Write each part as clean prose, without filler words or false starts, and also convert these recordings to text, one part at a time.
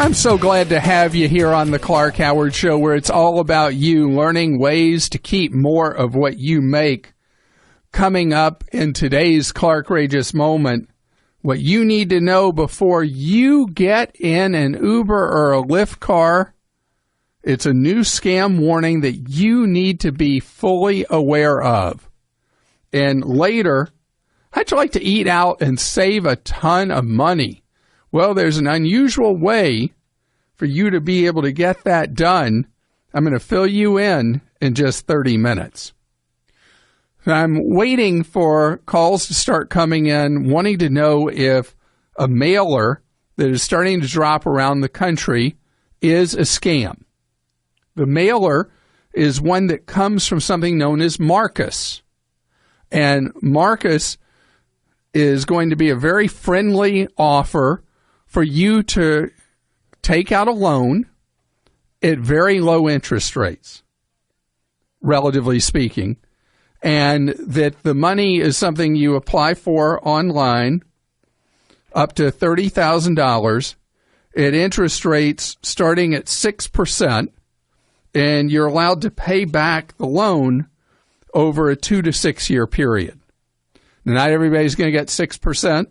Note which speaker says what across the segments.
Speaker 1: I'm so glad to have you here on the Clark Howard Show, where it's all about you learning ways to keep more of what you make. Coming up in today's Clarkrageous moment, what you need to know before you get in an Uber or a Lyft car. It's a new scam warning that you need to be fully aware of. And later, how'd you like to eat out and save a ton of money? Well, there's an unusual way for you to be able to get that done. I'm going to fill you in just 30 minutes. I'm waiting for calls to start coming in, wanting to know if a mailer that is starting to drop around the country is a scam. The mailer is one that comes from something known as Marcus. And Marcus is going to be a very friendly offer for you to take out a loan at very low interest rates, relatively speaking, and that the money is something you apply for online up to $30,000 at interest rates starting at 6%, and you're allowed to pay back the loan over a 2 to 6 year period. Now, not everybody's going to get 6%.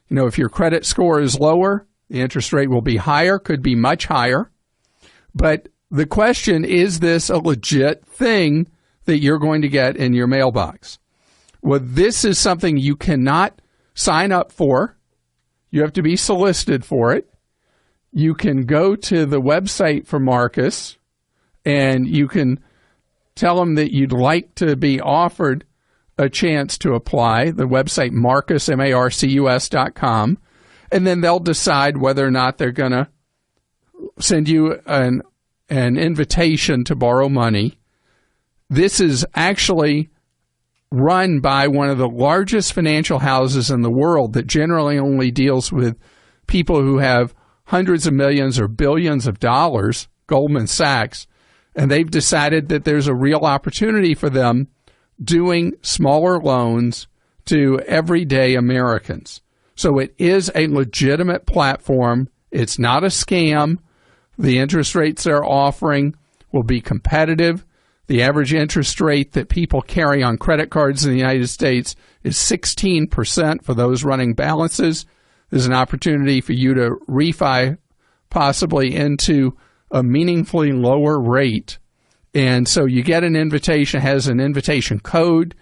Speaker 1: You know, if your credit score is lower, the interest rate will be higher, could be much higher. But the question, is this a legit thing that you're going to get in your mailbox? Well, this is something you cannot sign up for. You have to be solicited for it. You can go to the website for Marcus, and you can tell them that you'd like to be offered a chance to apply. The website, Marcus, MARCUS.com. And then they'll decide whether or not they're going to send you an invitation to borrow money. This is actually run by one of the largest financial houses in the world that generally only deals with people who have hundreds of millions or billions of dollars, Goldman Sachs, and they've decided that there's a real opportunity for them doing smaller loans to everyday Americans. So it is a legitimate platform. It's not a scam. The interest rates they're offering will be competitive. The average interest rate that people carry on credit cards in the United States is 16% for those running balances. There's an opportunity for you to refi possibly into a meaningfully lower rate. And so you get an invitation, has an invitation code.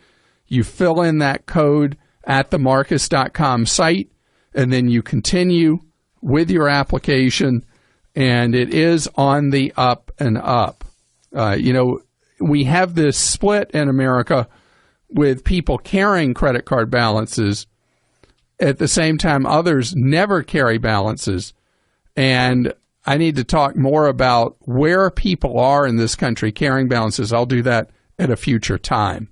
Speaker 1: You fill in that code at the Marcus.com site, and then you continue with your application, and it is on the up and up. We have this split in America with people carrying credit card balances. At the same time, others never carry balances. And I need to talk more about where people are in this country carrying balances. I'll do that at a future time.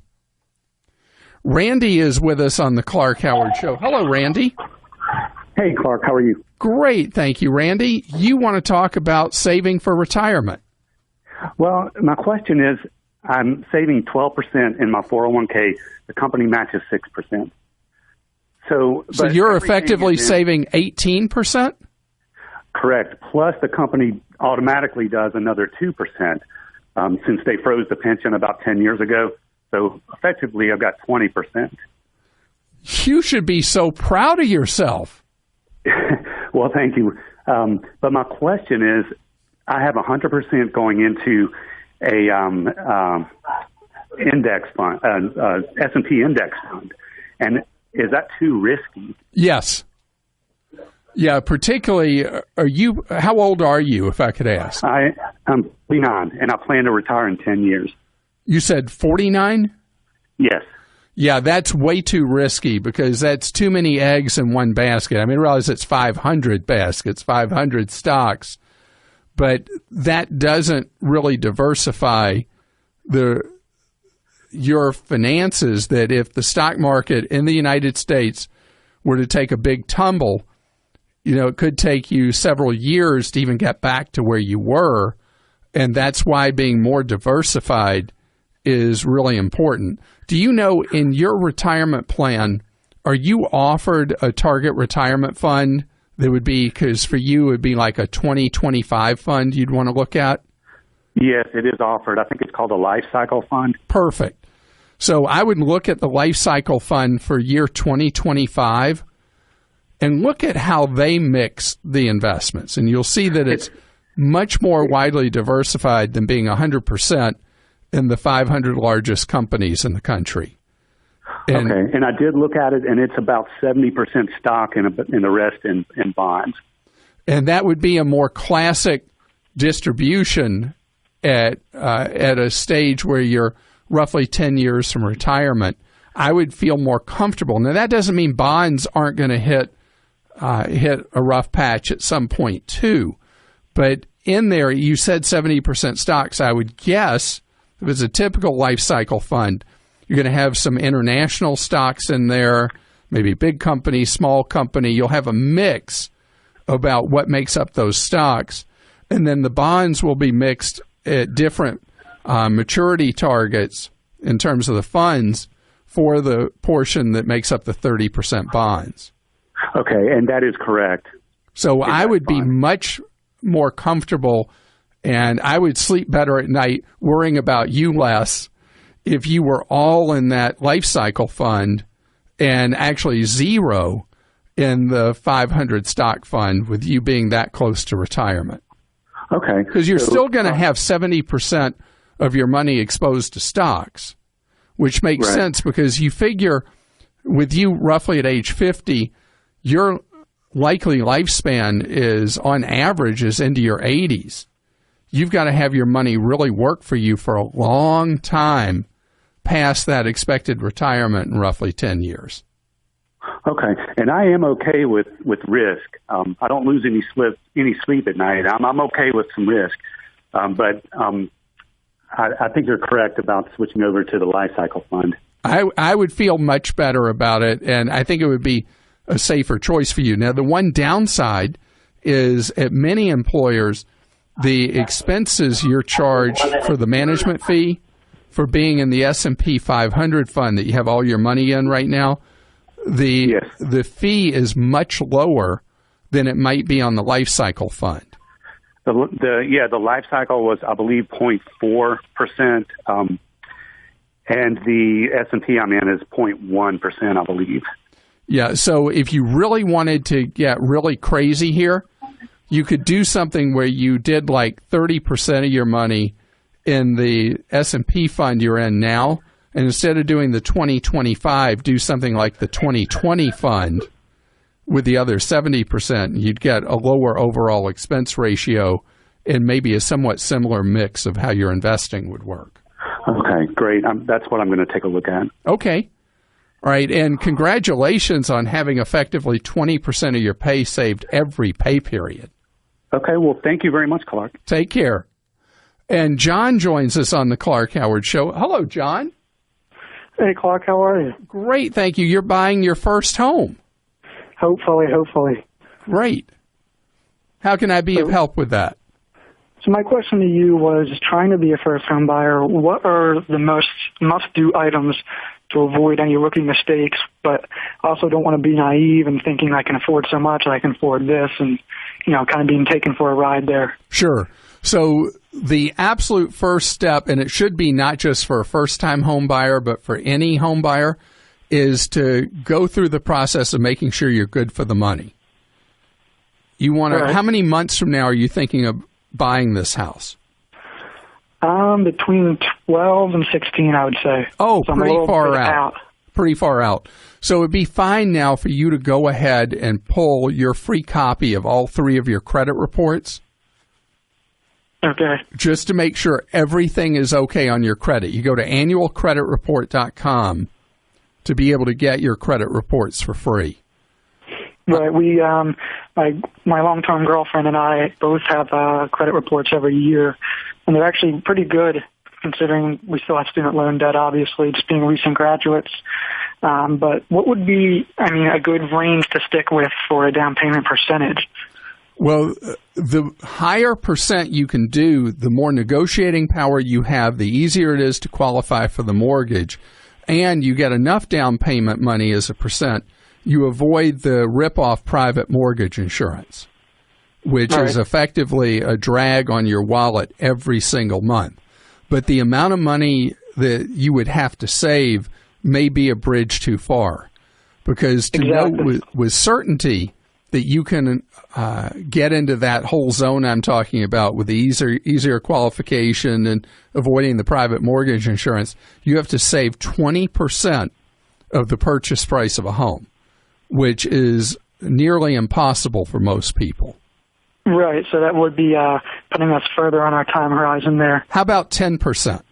Speaker 1: Randy is with us on the Clark Howard Show. Hello, Randy.
Speaker 2: Hey, Clark. How are you?
Speaker 1: Great. Thank you, Randy. You want to talk about saving for retirement.
Speaker 2: Well, my question is, I'm saving 12% in my 401k. The company matches 6%. So
Speaker 1: you're effectively saving 18%?
Speaker 2: Correct. Plus, the company automatically does another 2% since they froze the pension about 10 years ago. So effectively, I've got 20%.
Speaker 1: You should be so proud of yourself.
Speaker 2: Well, thank you. But my question is, I have 100% going into a index fund, S&P index fund, and is that too risky?
Speaker 1: Yes. Yeah, particularly, how old are you, if I could ask?
Speaker 2: I'm 49, and I plan to retire in 10 years.
Speaker 1: You said 49?
Speaker 2: Yes.
Speaker 1: Yeah, that's way too risky because that's too many eggs in one basket. I mean, I realize it's 500 baskets, 500 stocks, but that doesn't really diversify your finances. That if the stock market in the United States were to take a big tumble, it could take you several years to even get back to where you were. And that's why being more diversified is really important. Do you know, in your retirement plan, are you offered a target retirement fund That would be, because for you, it would be like a 2025 fund you'd want to look at?
Speaker 2: Yes, it is offered. I think it's called a life cycle fund.
Speaker 1: Perfect. So I would look at the life cycle fund for year 2025 and look at how they mix the investments. And you'll see that it's much more widely diversified than being 100% in the 500 largest companies in the country. And,
Speaker 2: okay, and I did look at it, and it's about 70% stock and the rest in bonds.
Speaker 1: And that would be a more classic distribution at a stage where you're roughly 10 years from retirement. I would feel more comfortable. Now, that doesn't mean bonds aren't going to hit a rough patch at some point, too. But in there, you said 70% stocks. I would guess if it's a typical life cycle fund, you're going to have some international stocks in there, maybe big company, small company. You'll have a mix about what makes up those stocks. And then the bonds will be mixed at different maturity targets in terms of the funds for the portion that makes up the 30% bonds.
Speaker 2: Okay, and that is correct.
Speaker 1: So I would be much more comfortable, and I would sleep better at night worrying about you less if you were all in that life cycle fund and actually zero in the 500 stock fund, with you being that close to retirement.
Speaker 2: Okay.
Speaker 1: Because you're still going to have 70% of your money exposed to stocks, which makes sense because you figure with you roughly at age 50, your likely lifespan is on average is into your 80s. You've got to have your money really work for you for a long time past that expected retirement in roughly 10 years.
Speaker 2: Okay, and I am okay with risk. I don't lose any sleep at night. I'm okay with some risk, but I think you're correct about switching over to the life cycle fund.
Speaker 1: I would feel much better about it, and I think it would be a safer choice for you. Now, the one downside is at many employers, the expenses you're charged for the management fee for being in the S&P 500 fund that you have all your money in right now, the fee is much lower than it might be on the life cycle fund. The life cycle was, I believe, 0.4%, and the S&P I'm in is 0.1%, I believe. Yeah, so if you really wanted to get really crazy here, you could do something where you did like 30% of your money in the S&P fund you're in now, and instead of doing the 2025, do something like the 2020 fund with the other 70%. You'd get a lower overall expense ratio and maybe a somewhat similar mix of how your investing would work.
Speaker 2: Okay, great. That's what I'm going to take a look at.
Speaker 1: Okay. All right, and congratulations on having effectively 20% of your pay saved every pay period.
Speaker 2: Okay, well, thank you very much, Clark.
Speaker 1: Take care. And John joins us on the Clark Howard Show. Hello, John.
Speaker 3: Hey, Clark, how are you?
Speaker 1: Great, thank you. You're buying your first home.
Speaker 3: Hopefully.
Speaker 1: Great. How can I be of help with that?
Speaker 3: So my question to you was, trying to be a first home buyer, what are the most must-do items to avoid any rookie mistakes, but also don't want to be naive and thinking I can afford so much, I can afford this, and, kind of being taken for a ride there?
Speaker 1: Sure. So the absolute first step, and it should be not just for a first-time home buyer, but for any home buyer, is to go through the process of making sure you're good for the money. You want to. Right. How many months from now are you thinking of buying this house?
Speaker 3: Between 12 and 16, I would say.
Speaker 1: Oh,
Speaker 3: so
Speaker 1: pretty far out. Pretty far out. So it'd be fine now for you to go ahead and pull your free copy of all 3 of your credit reports.
Speaker 3: Okay.
Speaker 1: Just to make sure everything is okay on your credit. You go to annualcreditreport.com to be able to get your credit reports for free.
Speaker 3: Right. We, my long-term girlfriend and I both have credit reports every year, and they're actually pretty good considering we still have student loan debt, obviously, just being recent graduates. But what would be, a good range to stick with for a down payment percentage?
Speaker 1: Well, the higher percent you can do, the more negotiating power you have, the easier it is to qualify for the mortgage, and you get enough down payment money as a percent. you avoid the rip-off private mortgage insurance, which is effectively a drag on your wallet every single month. But the amount of money that you would have to save may be a bridge too far, because to know with certainty that you can get into that whole zone I'm talking about with the easier qualification and avoiding the private mortgage insurance, you have to save 20% of the purchase price of a home, which is nearly impossible for most people.
Speaker 3: Right, so that would be putting us further on our time horizon there.
Speaker 1: How about 10%?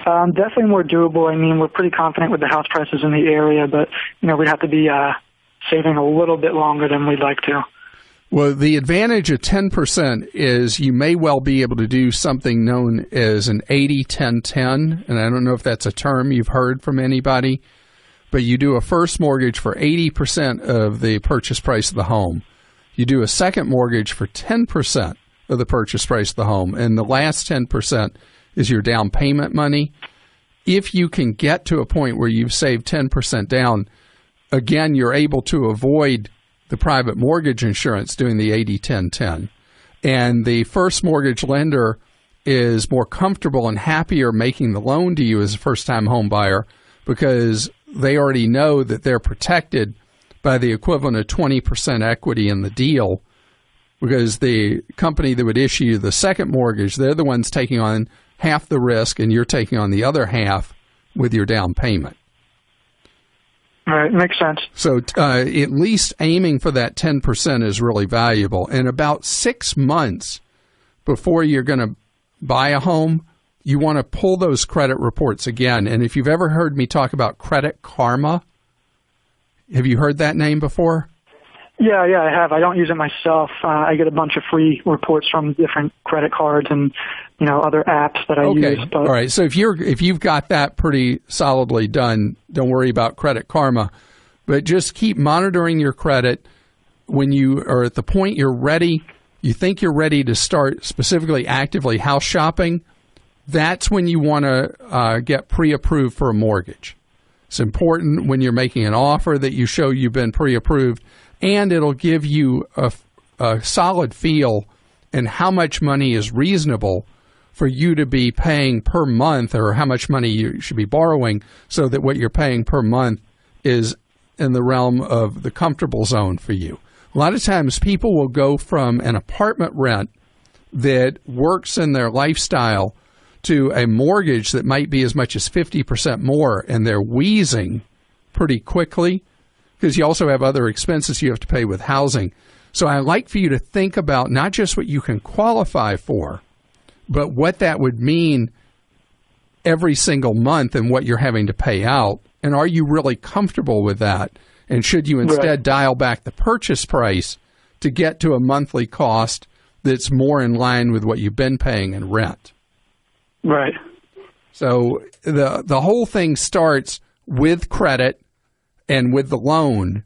Speaker 3: Definitely more doable. I mean, we're pretty confident with the house prices in the area, but, we'd have to be saving a little bit longer than we'd like to.
Speaker 1: Well, the advantage of 10% is you may well be able to do something known as an 80-10-10, and I don't know if that's a term you've heard from anybody, but you do a first mortgage for 80% of the purchase price of the home. You do a second mortgage for 10% of the purchase price of the home, and the last 10% is your down payment money. If you can get to a point where you've saved 10% down, again, you're able to avoid the private mortgage insurance doing the 80-10-10. And the first mortgage lender is more comfortable and happier making the loan to you as a first-time home buyer because they already know that they're protected by the equivalent of 20% equity in the deal, because the company that would issue you the second mortgage, they're the ones taking on half the risk and you're taking on the other half with your down payment.
Speaker 3: All right, makes sense.
Speaker 1: So at least aiming for that 10% is really valuable. And about 6 months before you're going to buy a home, you want to pull those credit reports again. And if you've ever heard me talk about Credit Karma, have you heard that name before?
Speaker 3: Yeah, I have. I don't use it myself. I get a bunch of free reports from different credit cards and, other apps that I use. But...
Speaker 1: All right. So if you've got that pretty solidly done, don't worry about Credit Karma. But just keep monitoring your credit. When you are at the point you're ready, you think you're ready to start specifically actively house shopping, that's when you want to get pre-approved for a mortgage. It's important when you're making an offer that you show you've been pre-approved, and it'll give you a solid feel in how much money is reasonable for you to be paying per month, or how much money you should be borrowing, so that what you're paying per month is in the realm of the comfortable zone for you. A lot of times people will go from an apartment rent that works in their lifestyle to a mortgage that might be as much as 50% more, and they're wheezing pretty quickly because you also have other expenses you have to pay with housing. So I'd like for you to think about not just what you can qualify for, but what that would mean every single month and what you're having to pay out. And are you really comfortable with that? And should you instead dial back the purchase price to get to a monthly cost that's more in line with what you've been paying in rent?
Speaker 3: Right.
Speaker 1: So the whole thing starts with credit and with the loan,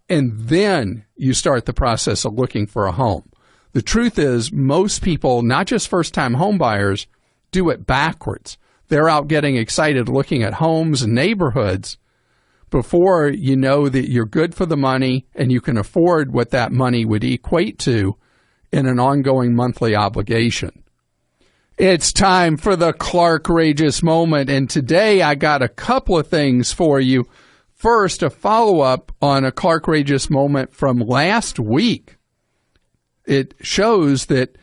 Speaker 1: and then you start the process of looking for a home. The truth is, most people, not just first-time home buyers, do it backwards. They're out getting excited looking at homes and neighborhoods before you know that you're good for the money and you can afford what that money would equate to in an ongoing monthly obligation. It's time for the Clark-rageous moment, and today I got a couple of things for you. First, a follow-up on a Clark-rageous moment from last week. It shows that,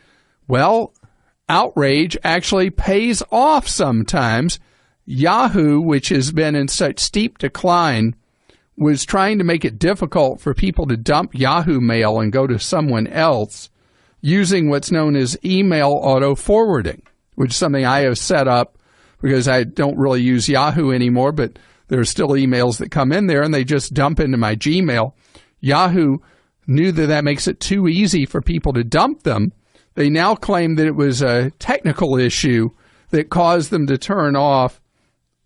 Speaker 1: outrage actually pays off sometimes. Yahoo, which has been in such steep decline, was trying to make it difficult for people to dump Yahoo mail and go to someone else using what's known as email auto-forwarding, which is something I have set up because I don't really use Yahoo anymore, but there are still emails that come in there and they just dump into my Gmail. Yahoo knew that makes it too easy for people to dump them. They now claim that it was a technical issue that caused them to turn off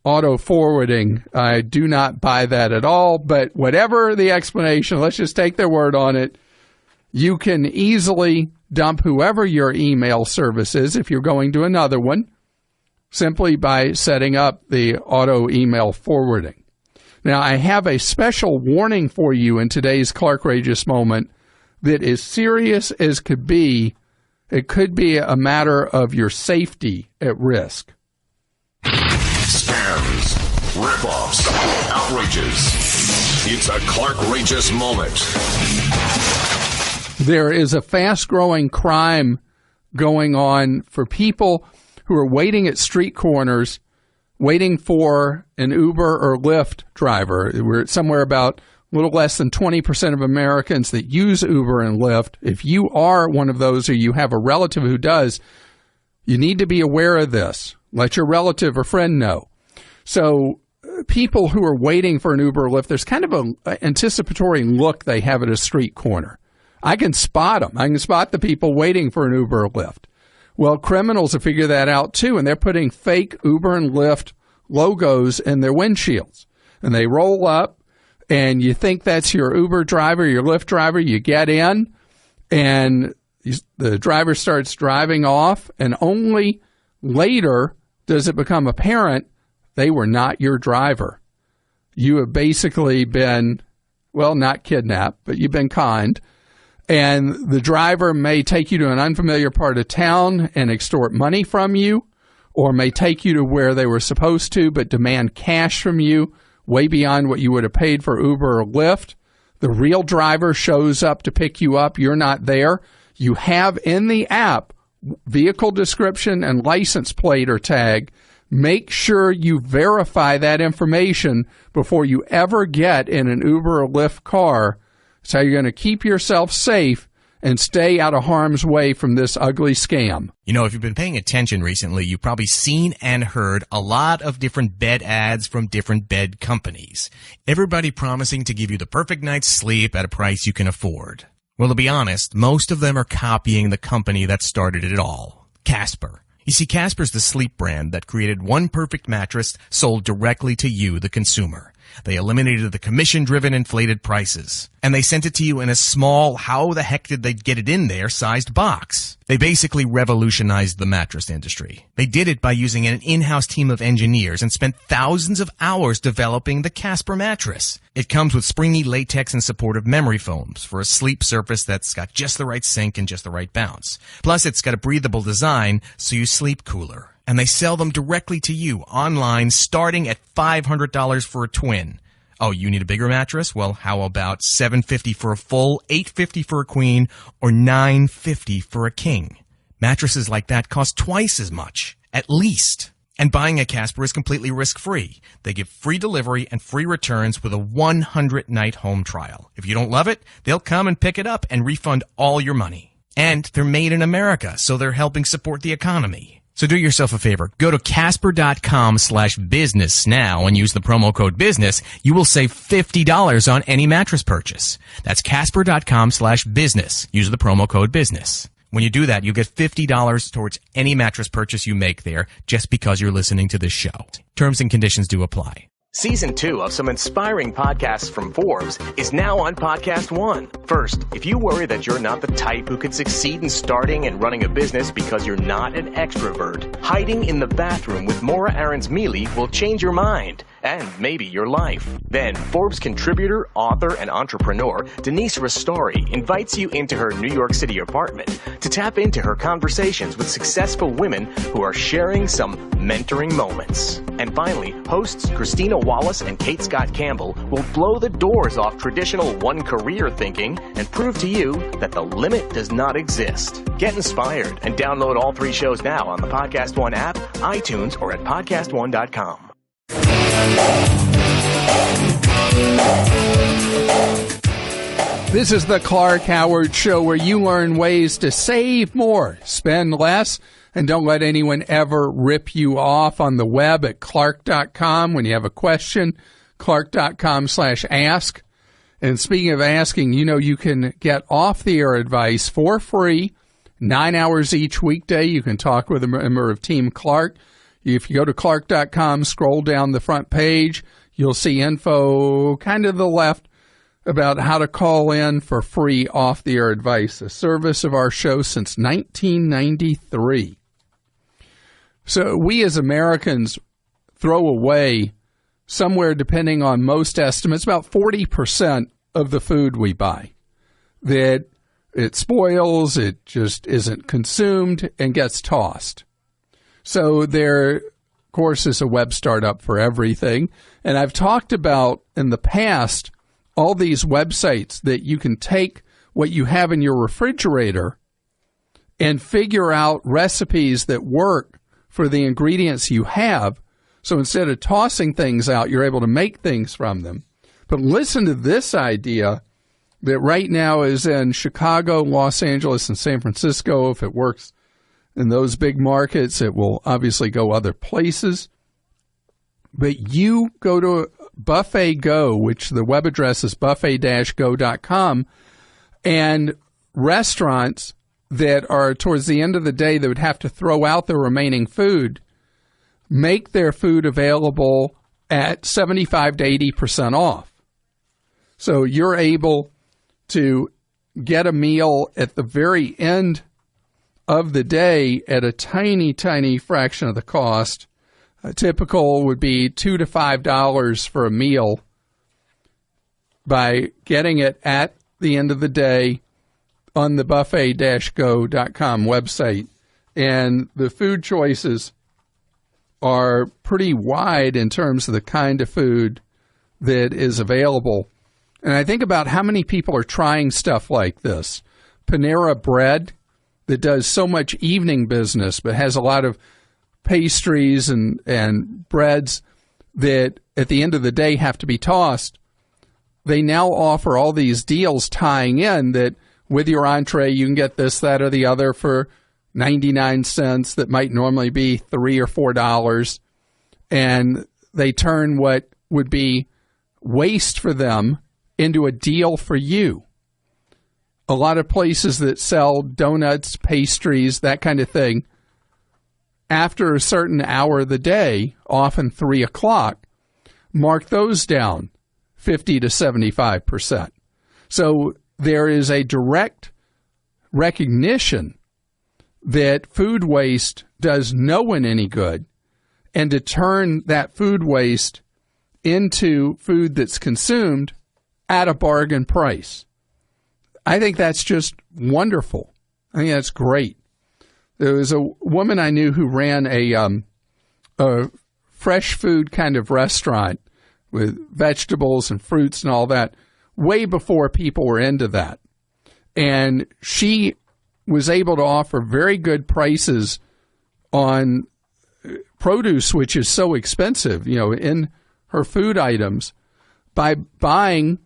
Speaker 1: auto-forwarding. I do not buy that at all, but whatever the explanation, let's just take their word on it. You can easily dump whoever your email service is if you're going to another one, simply by setting up the auto email forwarding. Now, I have a special warning for you in today's Clarkrageous moment that is serious as could be. It could be a matter of your safety at risk.
Speaker 4: Scams, rip-offs, outrages. It's a Clarkrageous moment.
Speaker 1: There is a fast-growing crime going on for people who are waiting at street corners, waiting for an Uber or Lyft driver. We're somewhere about a little less than 20% of Americans that use Uber and Lyft. If you are one of those or you have a relative who does, you need to be aware of this. Let your relative or friend know. So people who are waiting for an Uber or Lyft, there's kind of an anticipatory look they have at a street corner. I can spot them. I can spot the people waiting for an Uber or Lyft. Well, criminals have figured that out too, and they're putting fake Uber and Lyft logos in their windshields. And they roll up, and you think that's your Uber driver, your Lyft driver. You get in, and the driver starts driving off, and only later does it become apparent they were not your driver. You have basically been, well, not kidnapped, but you've been conned. And the driver may take you to an unfamiliar part of town and extort money from you, or may take you to where they were supposed to but demand cash from you way beyond what you would have paid for Uber or Lyft. The real driver shows up to pick you up. You're not there. You have in the app vehicle description and license plate or tag. Make sure you verify that information before you ever get in an Uber or Lyft car. It's how you're going to keep yourself safe and stay out of harm's way from this ugly scam.
Speaker 5: You know, if you've been paying attention recently, you've probably seen and heard a lot of different bed ads from different bed companies. Everybody promising to give you the perfect night's sleep at a price you can afford. Well, to be honest, most of them are copying the company that started it all, Casper. You see, Casper's the sleep brand that created one perfect mattress sold directly to you, the consumer. They eliminated the commission-driven inflated prices. And they sent it to you in a small, how the heck did they get it in there, sized box. They basically revolutionized the mattress industry. They did it by using an in-house team of engineers and spent thousands of hours developing the Casper mattress. It comes with springy latex and supportive memory foams for a sleep surface that's got just the right sink and just the right bounce. Plus, it's got a breathable design so you sleep cooler. And they sell them directly to you online, starting at $500 for a twin. Oh, you need a bigger mattress? Well, how about $750 for a full, $850 for a queen, or $950 for a king? Mattresses like that cost twice as much, at least. And buying a Casper is completely risk-free. They give free delivery and free returns with a 100-night home trial. If you don't love it, they'll come and pick it up and refund all your money. And they're made in America, so they're helping support the economy. So do yourself a favor. Go to Casper.com/business now and use the promo code BUSINESS. You will save $50 on any mattress purchase. That's Casper.com/business. Use the promo code BUSINESS. When you do that, you get $50 towards any mattress purchase you make there just because you're listening to this show. Terms and conditions do apply.
Speaker 6: Season 2 of some inspiring podcasts from Forbes is now on Podcast One. First, if you worry that you're not the type who could succeed in starting and running a business because you're not an extrovert, hiding in the bathroom with Maura Aarons-Mealy will change your mind and maybe your life. Then, Forbes contributor, author, and entrepreneur Denise Ristori invites you into her New York City apartment to tap into her conversations with successful women who are sharing some mentoring moments. And finally, hosts Christina Wallace and Kate Scott Campbell will blow the doors off traditional one-career thinking and prove to you that the limit does not exist. Get inspired and download all 3 shows now on the Podcast One app, iTunes, or at podcastone.com.
Speaker 1: This is the Clark Howard Show, where you learn ways to save more, spend less, and don't let anyone ever rip you off on the web at Clark.com. When you have a question, Clark.com/ask. And speaking of asking, you know you can get off-the-air advice for free, 9 hours each weekday. You can talk with a member of Team Clark. If you go to Clark.com, scroll down the front page, you'll see info kind of to the left about how to call in for free off-the-air advice, a service of our show since 1993. So we as Americans throw away somewhere, depending on most estimates, about 40% of the food we buy, that it spoils, it just isn't consumed, and gets tossed. So there, of course, is a web startup for everything. And I've talked about in the past all these websites that you can take what you have in your refrigerator and figure out recipes that work for the ingredients you have. So instead of tossing things out, you're able to make things from them. But listen to this idea that right now is in Chicago, Los Angeles, and San Francisco. If it works in those big markets, it will obviously go other places. But you go to Buffet Go, which the web address is buffet-go.com, and restaurants that are towards the end of the day that would have to throw out the remaining food make their food available at 75 to 80% off. So you're able to get a meal at the very end of the day at a tiny, tiny fraction of the cost. A typical would be $2 to $5 for a meal by getting it at the end of the day on the buffet-go.com website. And the food choices are pretty wide in terms of the kind of food that is available. And I think about how many people are trying stuff like this. Panera Bread, that does so much evening business, but has a lot of pastries and breads that at the end of the day have to be tossed. They now offer all these deals tying in that with your entree, you can get this, that, or the other for 99 cents that might normally be $3 or $4. And they turn what would be waste for them into a deal for you. A lot of places that sell donuts, pastries, that kind of thing, after a certain hour of the day, often 3 o'clock, mark those down 50 to 75%. So there is a direct recognition that food waste does no one any good, and to turn that food waste into food that's consumed at a bargain price. I think that's just wonderful. I think that's great. There was a woman I knew who ran a fresh food kind of restaurant with vegetables and fruits and all that way before people were into that. And she was able to offer very good prices on produce, which is so expensive, in her food items, by buying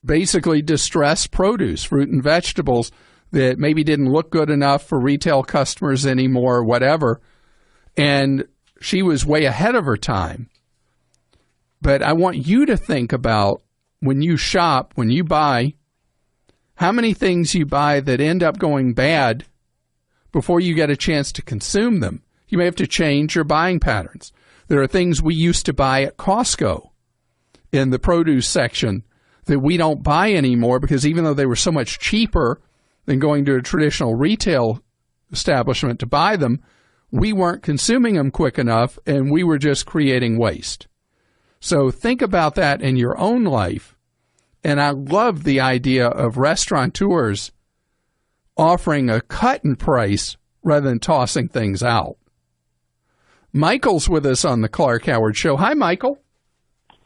Speaker 1: basically distressed produce, fruit and vegetables that maybe didn't look good enough for retail customers anymore, or whatever. And she was way ahead of her time. But I want you to think about when you shop, when you buy, how many things you buy that end up going bad before you get a chance to consume them. You may have to change your buying patterns. There are things we used to buy at Costco in the produce section that we don't buy anymore because even though they were so much cheaper than going to a traditional retail establishment to buy them, we weren't consuming them quick enough and we were just creating waste. So think about that in your own life. And I love the idea of restaurateurs offering a cut in price rather than tossing things out. Michael's with us on the Clark Howard Show. Hi, Michael.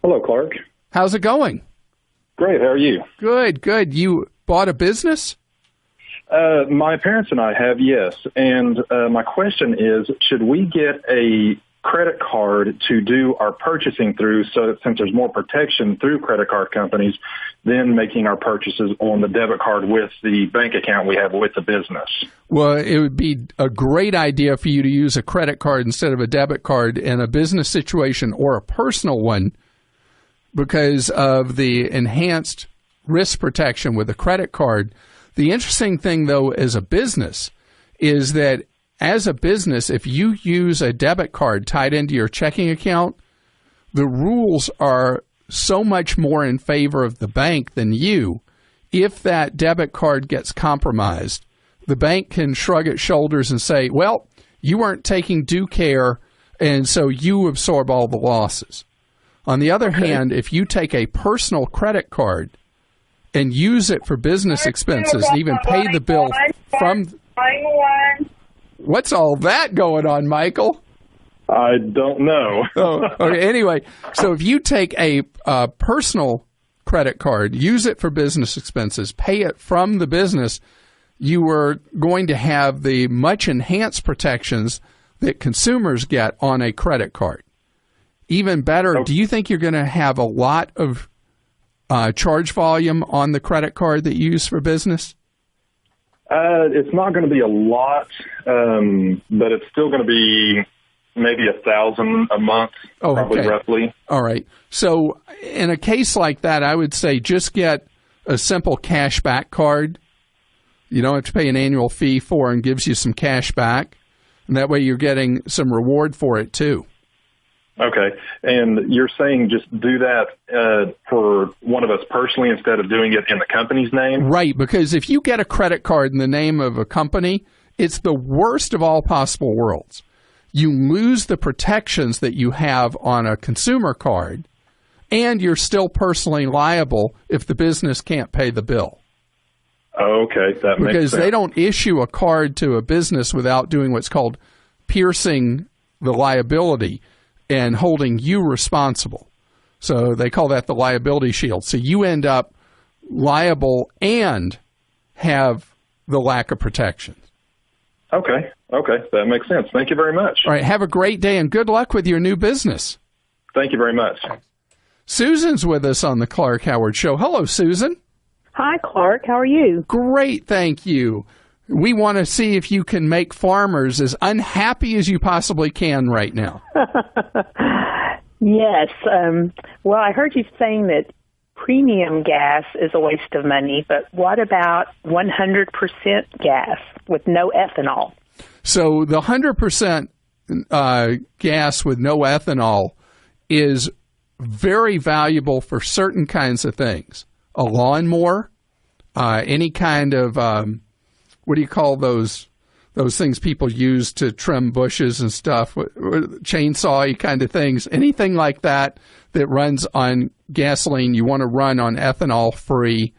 Speaker 7: Hello, Clark.
Speaker 1: How's it going?
Speaker 7: Great. How are you?
Speaker 1: Good, good. You bought a business?
Speaker 7: My parents and I have, yes. And my question is, should we get a credit card to do our purchasing through, so that since there's more protection through credit card companies than making our purchases on the debit card with the bank account we have with the business?
Speaker 1: Well, it would be a great idea for you to use a credit card instead of a debit card in a business situation or a personal one because of the enhanced risk protection with a credit card. The interesting thing, though, as a business is that as a business, if you use a debit card tied into your checking account, the rules are so much more in favor of the bank than you. If that debit card gets compromised, the bank can shrug its shoulders and say, well, you weren't taking due care, and so you absorb all the losses. On the other hand, if you take a personal credit card and use it for business expenses and even pay the bill from... What's all that going on, Michael?
Speaker 7: I don't know.
Speaker 1: Oh, okay. Anyway, so if you take a personal credit card, use it for business expenses, pay it from the business, you are going to have the much enhanced protections that consumers get on a credit card. Even better, do you think you're going to have a lot of charge volume on the credit card that you use for business?
Speaker 7: It's not going to be a lot, but it's still going to be maybe $1,000 a month, probably roughly.
Speaker 1: All right. So in a case like that, I would say just get a simple cashback card. You don't have to pay an annual fee for, and gives you some cash back. And that way you're getting some reward for it too.
Speaker 7: Okay. And you're saying just do that for one of us personally instead of doing it in the company's name?
Speaker 1: Right, because if you get a credit card in the name of a company, it's the worst of all possible worlds. You lose the protections that you have on a consumer card, and you're still personally liable if the business can't pay the bill.
Speaker 7: Okay, that makes sense.
Speaker 1: Because they don't issue a card to a business without doing what's called piercing the liability and holding you responsible. So they call that the liability shield. So you end up liable and have the lack of protection.
Speaker 7: Okay, that makes sense. Thank you very much.
Speaker 1: All right, have a great day and good luck with your new business.
Speaker 7: Thank you very much.
Speaker 1: Susan's with us on the Clark Howard Show. Hello, Susan.
Speaker 8: Hi, Clark. How are you?
Speaker 1: Great, thank you. We want to see if you can make farmers as unhappy as you possibly can right now.
Speaker 8: Yes. Well, I heard you saying that premium gas is a waste of money, but what about 100% gas with no ethanol?
Speaker 1: So the 100% gas with no ethanol is very valuable for certain kinds of things. A lawnmower, any kind of, what do you call those things people use to trim bushes and stuff, chainsaw-y kind of things, anything like that runs on gasoline, you want to run on ethanol-free.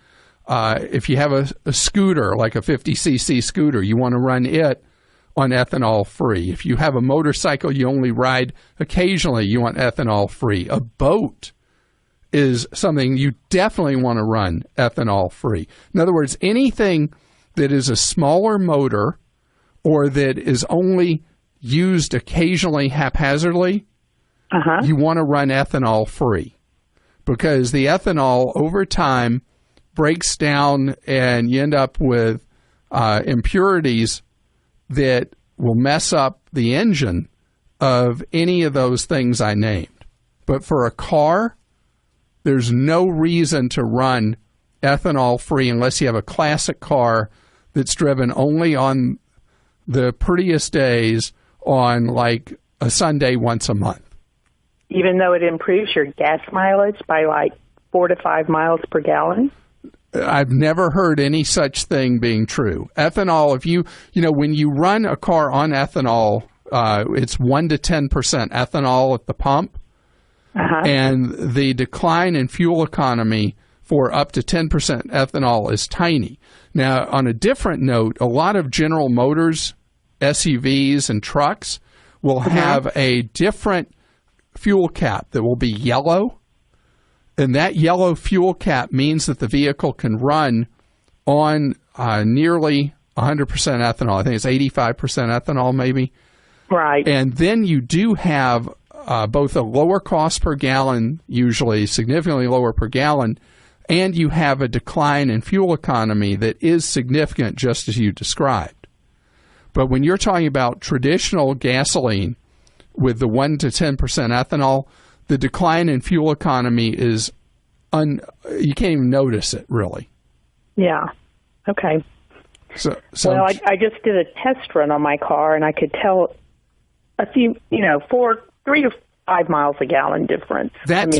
Speaker 1: If you have a scooter, like a 50cc scooter, you want to run it on ethanol-free. If you have a motorcycle you only ride occasionally, you want ethanol-free. A boat is something you definitely want to run ethanol-free. In other words, anything that is a smaller motor or that is only used occasionally haphazardly, you want to run ethanol-free, because the ethanol over time breaks down and you end up with impurities that will mess up the engine of any of those things I named. But for a car, there's no reason to run ethanol-free unless you have a classic car that's driven only on the prettiest days on like a Sunday once a month.
Speaker 8: Even though it improves your gas mileage by like 4 to 5 miles per gallon?
Speaker 1: I've never heard any such thing being true. Ethanol, if when you run a car on ethanol, it's 1 to 10% ethanol at the pump. And the decline in fuel economy for up to 10% ethanol is tiny. Now, on a different note, a lot of General Motors SUVs and trucks will have a different fuel cap that will be yellow. And that yellow fuel cap means that the vehicle can run on nearly 100% ethanol. I think it's 85% ethanol maybe.
Speaker 8: Right.
Speaker 1: And then you do have both a lower cost per gallon, usually significantly lower per gallon, and you have a decline in fuel economy that is significant, just as you described. But when you're talking about traditional gasoline with the 1 to 10% ethanol, the decline in fuel economy is you can't even notice it, really.
Speaker 8: Yeah. Okay.
Speaker 1: So
Speaker 8: well, I just did a test run on my car, and I could tell a few, 3 to 5 miles a gallon difference.
Speaker 1: That's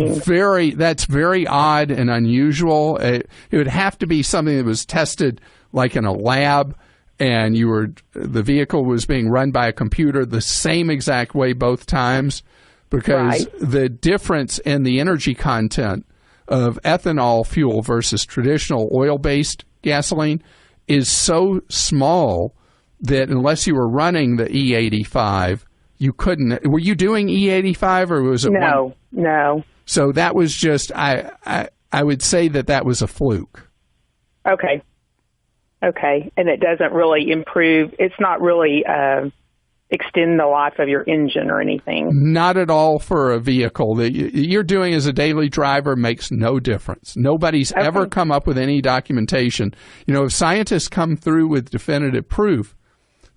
Speaker 1: very odd and unusual. It would have to be something that was tested like in a lab, and the vehicle was being run by a computer the same exact way both times. because the difference in the energy content of ethanol fuel versus traditional oil-based gasoline is so small that unless you were running the E85, you couldn't. Were you doing E85 or was it
Speaker 8: No.
Speaker 1: So that was just, I would say that was a fluke.
Speaker 8: Okay. And it doesn't really improve. It's not really extend the life of your engine or anything.
Speaker 1: Not at all for a vehicle. That you're doing as a daily driver makes no difference. Nobody's ever come up with any documentation. You know, if scientists come through with definitive proof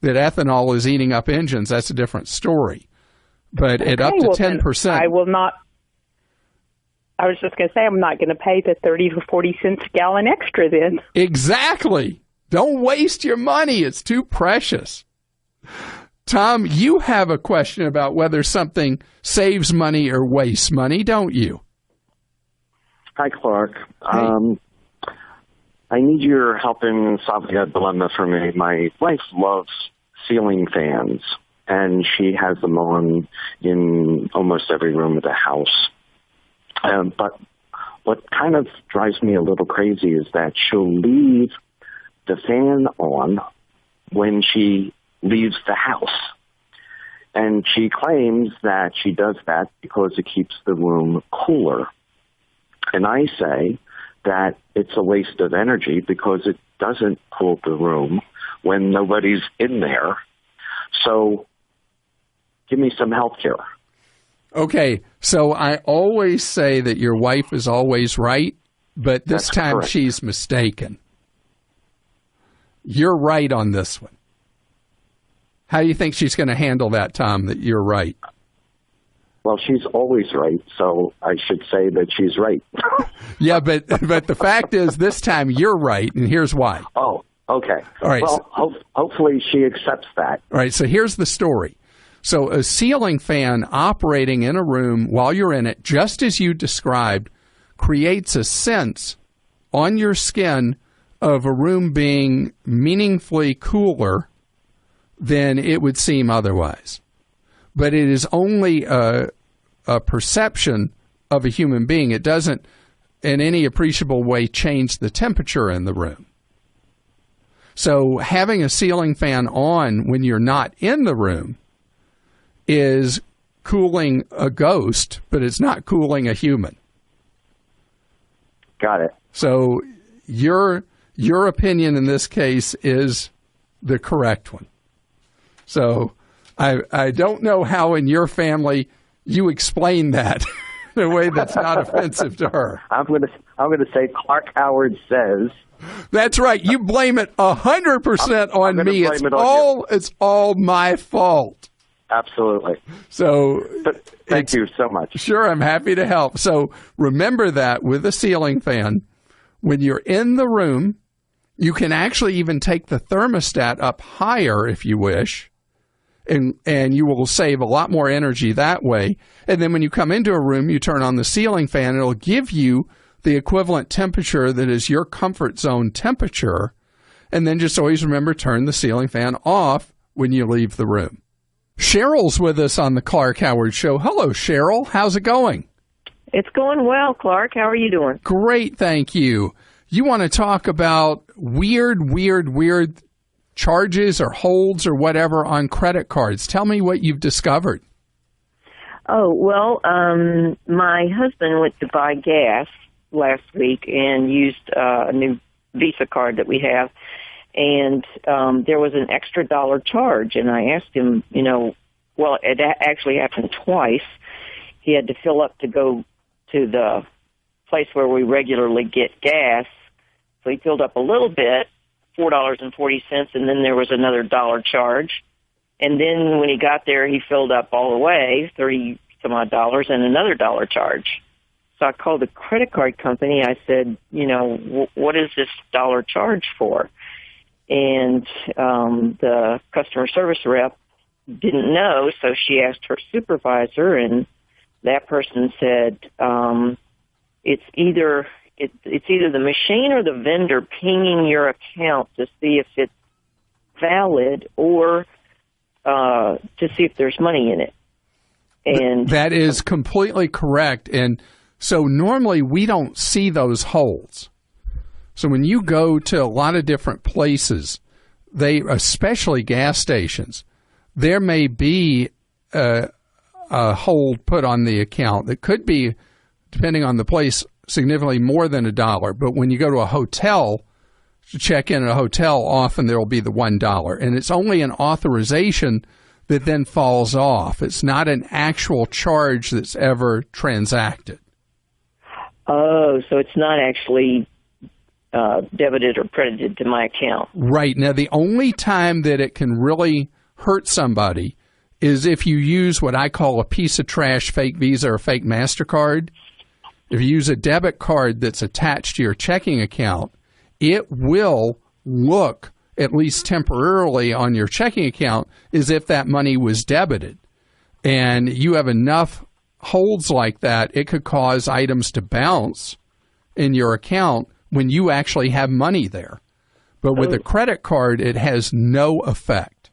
Speaker 1: that ethanol is eating up engines, that's a different story. But at up to 10%.
Speaker 8: I will not. I was just going to say, I'm not going to pay the 30 to 40 cents a gallon extra then.
Speaker 1: Exactly. Don't waste your money. It's too precious. Tom, you have a question about whether something saves money or wastes money, don't you?
Speaker 9: Hi, Clark.
Speaker 1: Hey.
Speaker 9: I need your help in solving a dilemma for me. My wife loves ceiling fans, and she has them on in almost every room of the house. But what kind of drives me a little crazy is that she'll leave the fan on when she leaves the house. And she claims that she does that because it keeps the room cooler. And I say that it's a waste of energy because it doesn't cool the room when nobody's in there. So give me some help here.
Speaker 1: Okay, so I always say that your wife is always right, but this time
Speaker 9: correct.
Speaker 1: She's mistaken. You're right on this one. How do you think she's going to handle that, Tom, that you're right?
Speaker 9: Well, she's always right, so I should say that she's right.
Speaker 1: Yeah, but the fact is this time you're right, and here's why.
Speaker 9: Oh, okay.
Speaker 1: All right.
Speaker 9: Well, hopefully she accepts that.
Speaker 1: All right, so here's the story. So a ceiling fan operating in a room while you're in it, just as you described, creates a sense on your skin of a room being meaningfully cooler than it would seem otherwise. But it is only a perception of a human being. It doesn't in any appreciable way change the temperature in the room. So having a ceiling fan on when you're not in the room is cooling a ghost, but it's not cooling a human.
Speaker 9: Got it.
Speaker 1: So your opinion in this case is the correct one. So I don't know how in your family you explain that in a way that's not offensive to her.
Speaker 9: I'm going to say Clark Howard says.
Speaker 1: That's right. You blame it 100% on me. It's all my fault.
Speaker 9: Absolutely.
Speaker 1: So
Speaker 9: but thank you so much.
Speaker 1: Sure, I'm happy to help. So remember that with a ceiling fan, when you're in the room, you can actually even take the thermostat up higher if you wish, and you will save a lot more energy that way. And then when you come into a room, you turn on the ceiling fan, it'll give you the equivalent temperature that is your comfort zone temperature. And then just always remember, turn the ceiling fan off when you leave the room. Cheryl's with us on the Clark Howard Show. Hello, Cheryl. How's it going?
Speaker 10: It's going well, Clark. How are you doing?
Speaker 1: Great, thank you. You want to talk about weird charges or holds or whatever on credit cards. Tell me what you've discovered.
Speaker 10: Oh, well, my husband went to buy gas last week and used a new Visa card that we have. And there was an extra $1 charge, and I asked him, well, it actually happened twice. He had to fill up to go to the place where we regularly get gas. So he filled up a little bit, $4.40, and then there was another $1 charge. And then when he got there, he filled up all the way, $30-some-odd, and another $1 charge. So I called the credit card company. I said, what is this $1 charge for? And the customer service rep didn't know, so she asked her supervisor, and that person said it's either the machine or the vendor pinging your account to see if it's valid or to see if there's money in it. And
Speaker 1: that is completely correct. And so normally we don't see those holes. So when you go to a lot of different places, especially gas stations, there may be a hold put on the account that could be, depending on the place, significantly more than $1. But when you go to a hotel, to check in at a hotel, often there will be the $1. And it's only an authorization that then falls off. It's not an actual charge that's ever transacted.
Speaker 10: Oh, so it's not actually debited or credited to my account.
Speaker 1: Right. Now, the only time that it can really hurt somebody is if you use what I call a piece of trash fake Visa or fake MasterCard. If you use a debit card that's attached to your checking account, it will look, at least temporarily on your checking account, as if that money was debited. And you have enough holds like that, it could cause items to bounce in your account when you actually have money there. But with a credit card, it has no effect.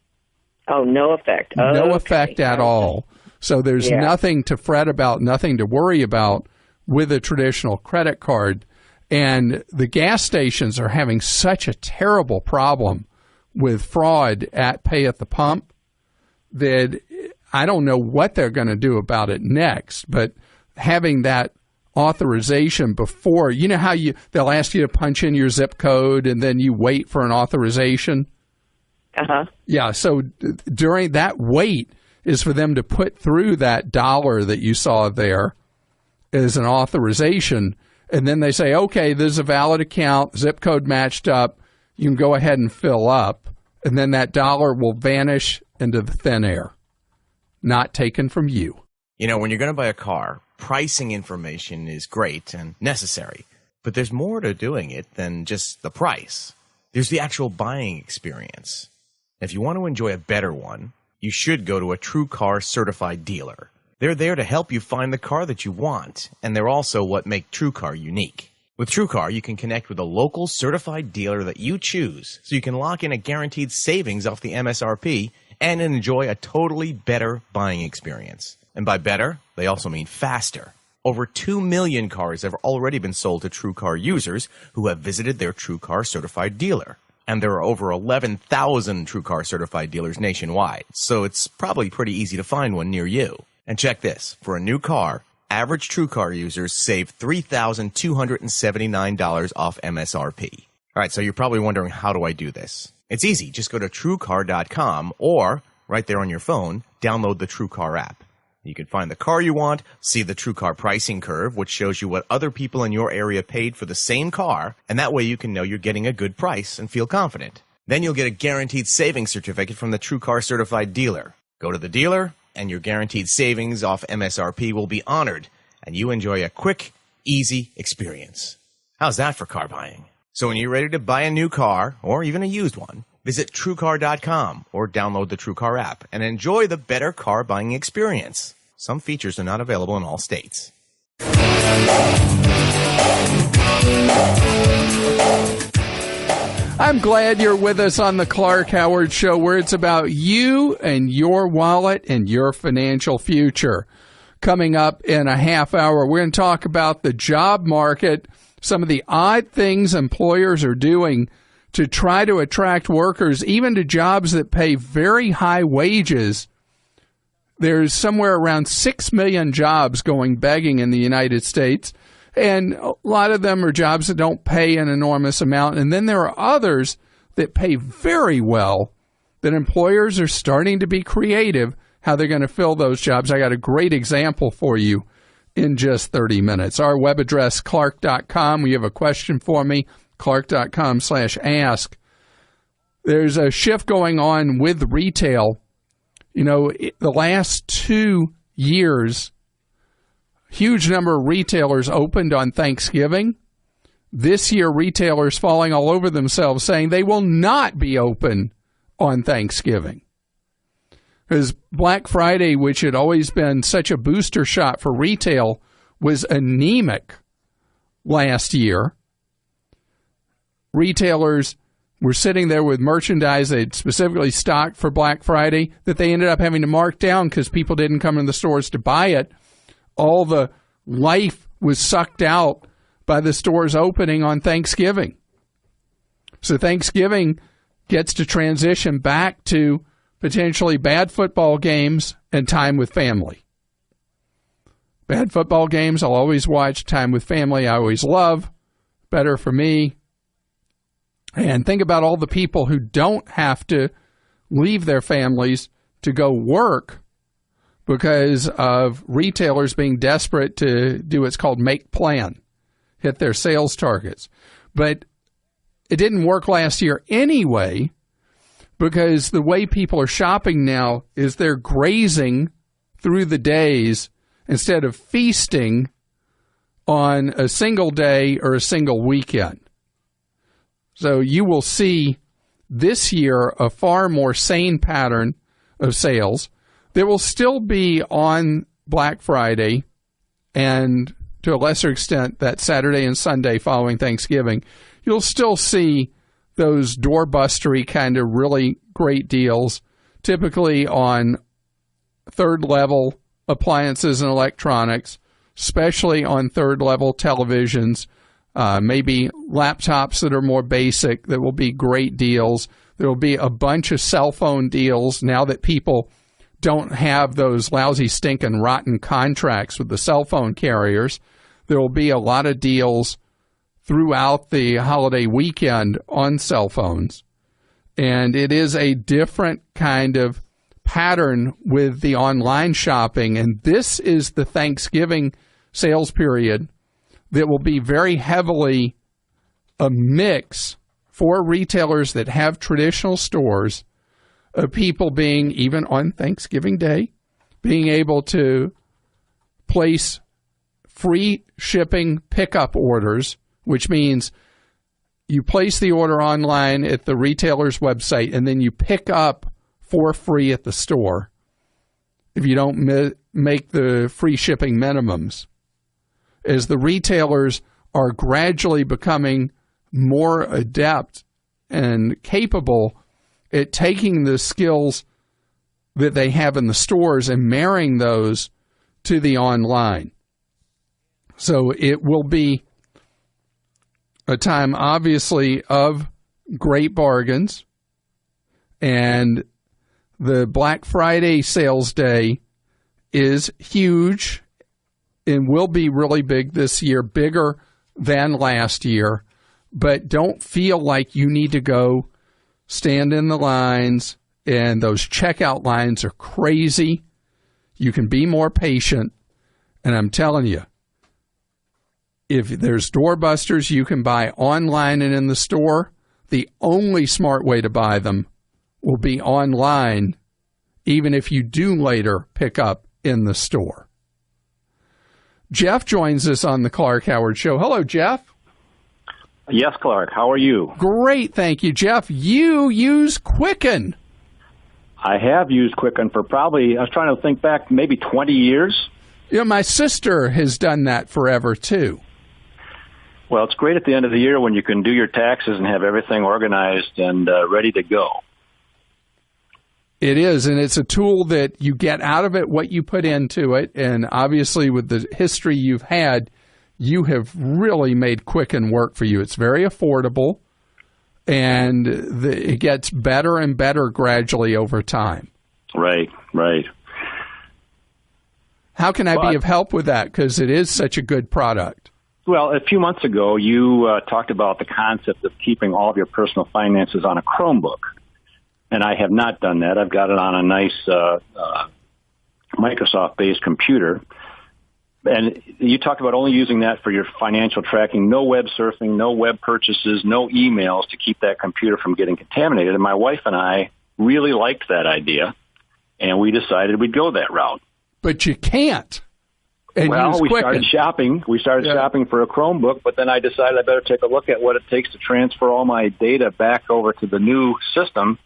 Speaker 10: Oh, no effect. Oh,
Speaker 1: no effect at all. So there's nothing to fret about, nothing to worry about with a traditional credit card. And the gas stations are having such a terrible problem with fraud at pay at the pump that I don't know what they're going to do about it next. But having that authorization before, you know how they'll ask you to punch in your zip code and then you wait for an authorization?
Speaker 10: Uh-huh.
Speaker 1: Yeah, so during that wait is for them to put through that $1 that you saw there as an authorization, and then they say, okay, this is a valid account, zip code matched up, you can go ahead and fill up, and then that $1 will vanish into the thin air, not taken from you.
Speaker 5: You know, when you're going to buy a car, pricing information is great and necessary, but there's more to doing it than just the price. There's the actual buying experience. If you want to enjoy a better one, you should go to a TrueCar certified dealer. They're there to help you find the car that you want, and they're also what make TrueCar unique. With TrueCar, you can connect with a local certified dealer that you choose, so you can lock in a guaranteed savings off the MSRP and enjoy a totally better buying experience. And by better, they also mean faster. Over 2 million cars have already been sold to TrueCar users who have visited their TrueCar certified dealer. And there are over 11,000 TrueCar certified dealers nationwide, so it's probably pretty easy to find one near you. And check this, for a new car, average TrueCar users save $3,279 off MSRP. All right, so you're probably wondering, how do I do this? It's easy. Just go to TrueCar.com or, right there on your phone, download the TrueCar app. You can find the car you want, see the TrueCar pricing curve, which shows you what other people in your area paid for the same car, and that way you can know you're getting a good price and feel confident. Then you'll get a guaranteed savings certificate from the TrueCar certified dealer. Go to the dealer, and your guaranteed savings off MSRP will be honored, and you enjoy a quick, easy experience. How's that for car buying? So when you're ready to buy a new car, or even a used one, visit TrueCar.com or download the TrueCar app and enjoy the better car buying experience. Some features are not available in all states.
Speaker 1: I'm glad you're with us on the Clark Howard Show, where it's about you and your wallet and your financial future. Coming up in a half hour, we're going to talk about the job market, some of the odd things employers are doing to try to attract workers, even to jobs that pay very high wages. There's somewhere around 6 million jobs going begging in the United States, and a lot of them are jobs that don't pay an enormous amount. And then there are others that pay very well that employers are starting to be creative how they're going to fill those jobs. I got a great example for you in just 30 minutes. Our web address, clark.com. You have a question for me, clark.com/ask. There's a shift going on with retail. You know, the last 2 years, huge number of retailers opened on Thanksgiving. This year, retailers falling all over themselves saying they will not be open on Thanksgiving. Because Black Friday, which had always been such a booster shot for retail, was anemic last year. Retailers were sitting there with merchandise they'd specifically stocked for Black Friday that they ended up having to mark down because people didn't come in the stores to buy it. All the life was sucked out by the stores opening on Thanksgiving. So Thanksgiving gets to transition back to potentially bad football games and time with family. Bad football games I'll always watch. Time with family I always love. Better for me. And think about all the people who don't have to leave their families to go work because of retailers being desperate to do what's called make plan, hit their sales targets. But it didn't work last year anyway, because the way people are shopping now is they're grazing through the days instead of feasting on a single day or a single weekend. So you will see this year a far more sane pattern of sales. There will still be on Black Friday and to a lesser extent that Saturday and Sunday following Thanksgiving, you'll still see those doorbustery kind of really great deals, typically on third-level appliances and electronics, especially on third-level televisions, maybe laptops that are more basic that will be great deals. There will be a bunch of cell phone deals now that people don't have those lousy, stinking, rotten contracts with the cell phone carriers. There will be a lot of deals throughout the holiday weekend on cell phones. And it is a different kind of pattern with the online shopping. And this is the Thanksgiving sales period that will be very heavily a mix for retailers that have traditional stores of people being, even on Thanksgiving Day, being able to place free shipping pickup orders, which means you place the order online at the retailer's website and then you pick up for free at the store if you don't make the free shipping minimums. As the retailers are gradually becoming more adept and capable at taking the skills that they have in the stores and marrying those to the online. So it will be a time, obviously, of great bargains. And the Black Friday sales day is huge and will be really big this year, bigger than last year. But don't feel like you need to go stand in the lines, and those checkout lines are crazy. You can be more patient, and I'm telling you, if there's doorbusters you can buy online and in the store, the only smart way to buy them will be online, even if you do later pick up in the store. Jeff joins us on the Clark Howard Show. Hello, Jeff.
Speaker 11: Yes, Clark. How are you?
Speaker 1: Great, thank you, Jeff. You use Quicken.
Speaker 11: I have used Quicken for probably, I was trying to think back, maybe 20 years.
Speaker 1: You know, my sister has done that forever, too.
Speaker 11: Well, it's great at the end of the year when you can do your taxes and have everything organized and ready to go.
Speaker 1: It is, and it's a tool that you get out of it what you put into it, and obviously with the history you've had, you have really made Quicken work for you. It's very affordable, and it gets better and better gradually over time.
Speaker 11: Right, right.
Speaker 1: How can I be of help with that? Because it is such a good product.
Speaker 11: Well, a few months ago, you talked about the concept of keeping all of your personal finances on a Chromebook. And I have not done that. I've got it on a nice Microsoft-based computer. And you talked about only using that for your financial tracking, no web surfing, no web purchases, no emails to keep that computer from getting contaminated. And my wife and I really liked that idea, and we decided we'd go that route.
Speaker 1: But you can't.
Speaker 11: Well, we started shopping. We started shopping for a Chromebook, but then I decided I better take a look at what it takes to transfer all my data back over to the new system.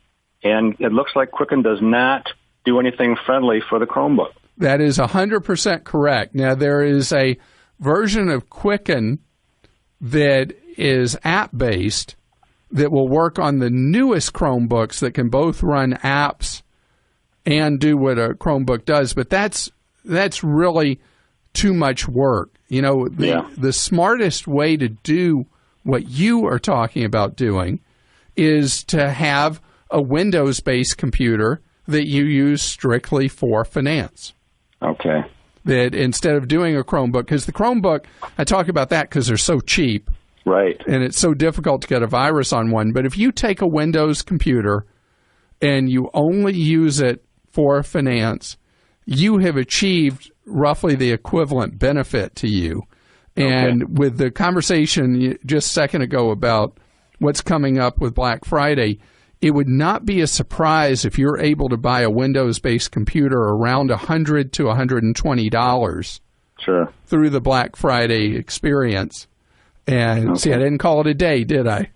Speaker 11: And it looks like Quicken does not do anything friendly for the Chromebook.
Speaker 1: That is 100% correct. Now, there is a version of Quicken that is app-based that will work on the newest Chromebooks that can both run apps and do what a Chromebook does. But that's really too much work. You know, the smartest way to do what you are talking about doing is to have a Windows-based computer that you use strictly for finance.
Speaker 11: Okay.
Speaker 1: That instead of doing a Chromebook, because the Chromebook, I talk about that because they're so cheap.
Speaker 11: Right.
Speaker 1: And it's so difficult to get a virus on one. But if you take a Windows computer and you only use it for finance, you have achieved roughly the equivalent benefit to you. And with the conversation just a second ago about what's coming up with Black Friday, it would not be a surprise if you're able to buy a Windows-based computer around $100 to $120 through the Black Friday experience. And see, I didn't call it a day, did I?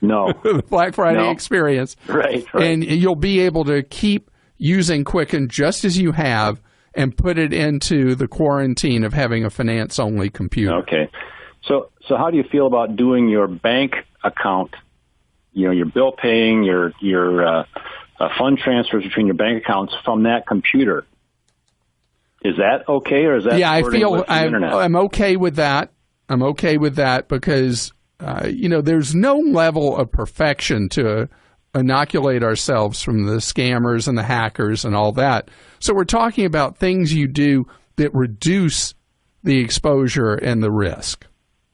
Speaker 11: No.
Speaker 1: The Black Friday experience.
Speaker 11: Right.
Speaker 1: And you'll be able to keep using Quicken just as you have and put it into the quarantine of having a finance-only computer.
Speaker 11: Okay. So how do you feel about doing your bank account, you know, your bill paying, your fund transfers between your bank accounts from that computer? Is that okay, or is that
Speaker 1: I feel
Speaker 11: with the internet?
Speaker 1: I'm okay with that. I'm okay with that because, you know, there's no level of perfection to inoculate ourselves from the scammers and the hackers and all that. So we're talking about things you do that reduce the exposure and the risk.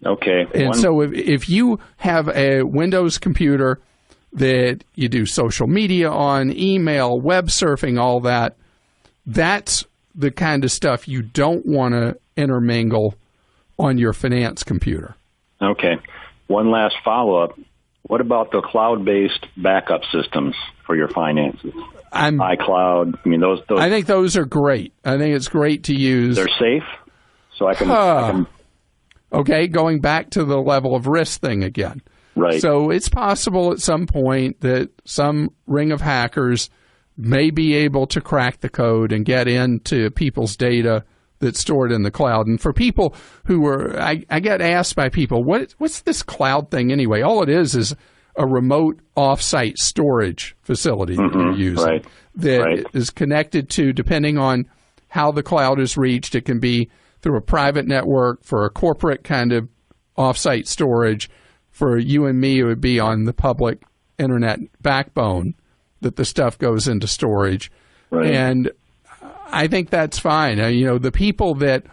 Speaker 11: Okay.
Speaker 1: And so if you have a Windows computer that you do social media on, email, web surfing, all that, that's the kind of stuff you don't want to intermingle on your finance computer.
Speaker 11: Okay. One last follow-up. What about the cloud-based backup systems for your finances? iCloud. I mean, those.
Speaker 1: I think those are great. I think it's great to use.
Speaker 11: They're safe, so I can.
Speaker 1: Okay, going back to the level of risk thing again.
Speaker 11: Right.
Speaker 1: So it's possible at some point that some ring of hackers may be able to crack the code and get into people's data that's stored in the cloud. And for people who are, I get asked by people, what's this cloud thing anyway? All it is a remote off-site storage facility that you're using that is connected to, depending on how the cloud is reached, it can be through a private network for a corporate kind of off-site storage. For you and me, it would be on the public internet backbone that the stuff goes into storage. Right. And I think that's fine. You know, the people that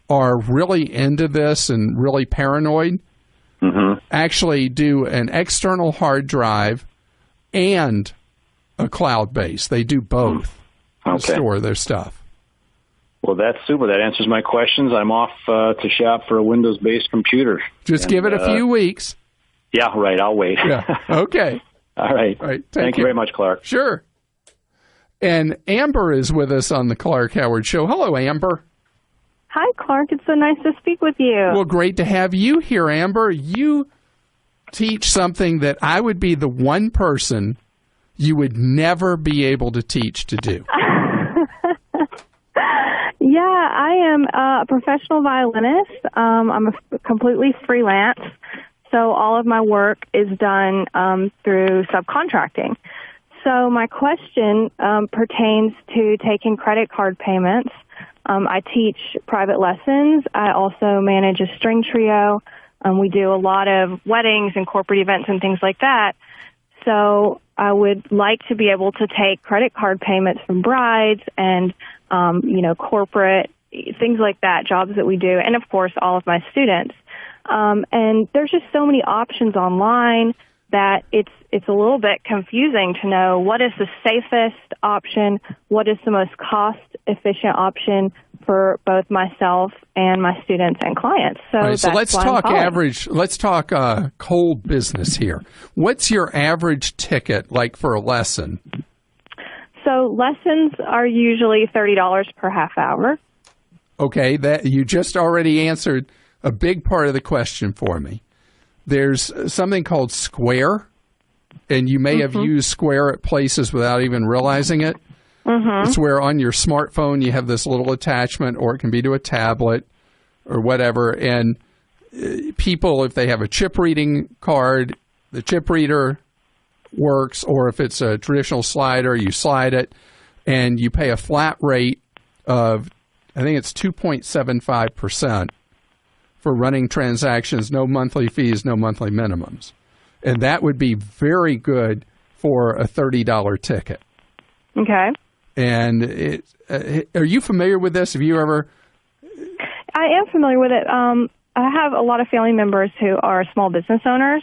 Speaker 1: are really into this and really paranoid actually do an external hard drive and a cloud base. They do both to store their stuff.
Speaker 11: Well, that's super. That answers my questions. I'm off to shop for a Windows-based computer.
Speaker 1: Just give it a few weeks.
Speaker 11: Yeah, right. I'll wait.
Speaker 1: Yeah. Okay.
Speaker 11: All right. Thank you very much, Clark.
Speaker 1: Sure. And Amber is with us on the Clark Howard Show. Hello, Amber.
Speaker 12: Hi, Clark. It's so nice to speak with you.
Speaker 1: Well, great to have you here, Amber. You teach something that I would be the one person you would never be able to teach to do.
Speaker 12: Yeah, I am a professional violinist. I'm completely freelance, so all of my work is done through subcontracting. So my question pertains to taking credit card payments. I teach private lessons. I also manage a string trio. We do a lot of weddings and corporate events and things like that. So I would like to be able to take credit card payments from brides and, corporate things like that, jobs that we do, and of course all of my students. And there's just so many options online that it's a little bit confusing to know what is the safest option, what is the most cost-efficient option for both myself and my students and clients. So
Speaker 1: let's talk average. Let's talk cold business here. What's your average ticket like for a lesson?
Speaker 12: So lessons are usually $30 per half hour.
Speaker 1: Okay, that you just already answered a big part of the question for me. There's something called Square, and you may have used Square at places without even realizing it. It's where on your smartphone you have this little attachment, or it can be to a tablet or whatever, and people, if they have a chip reading card, the chip reader works, or if it's a traditional slider, you slide it, and you pay a flat rate of, I think it's 2.75% for running transactions, no monthly fees, no monthly minimums. And that would be very good for a $30 ticket.
Speaker 12: Okay.
Speaker 1: And are you familiar with this? Have you ever?
Speaker 12: I am familiar with it. I have a lot of family members who are small business owners,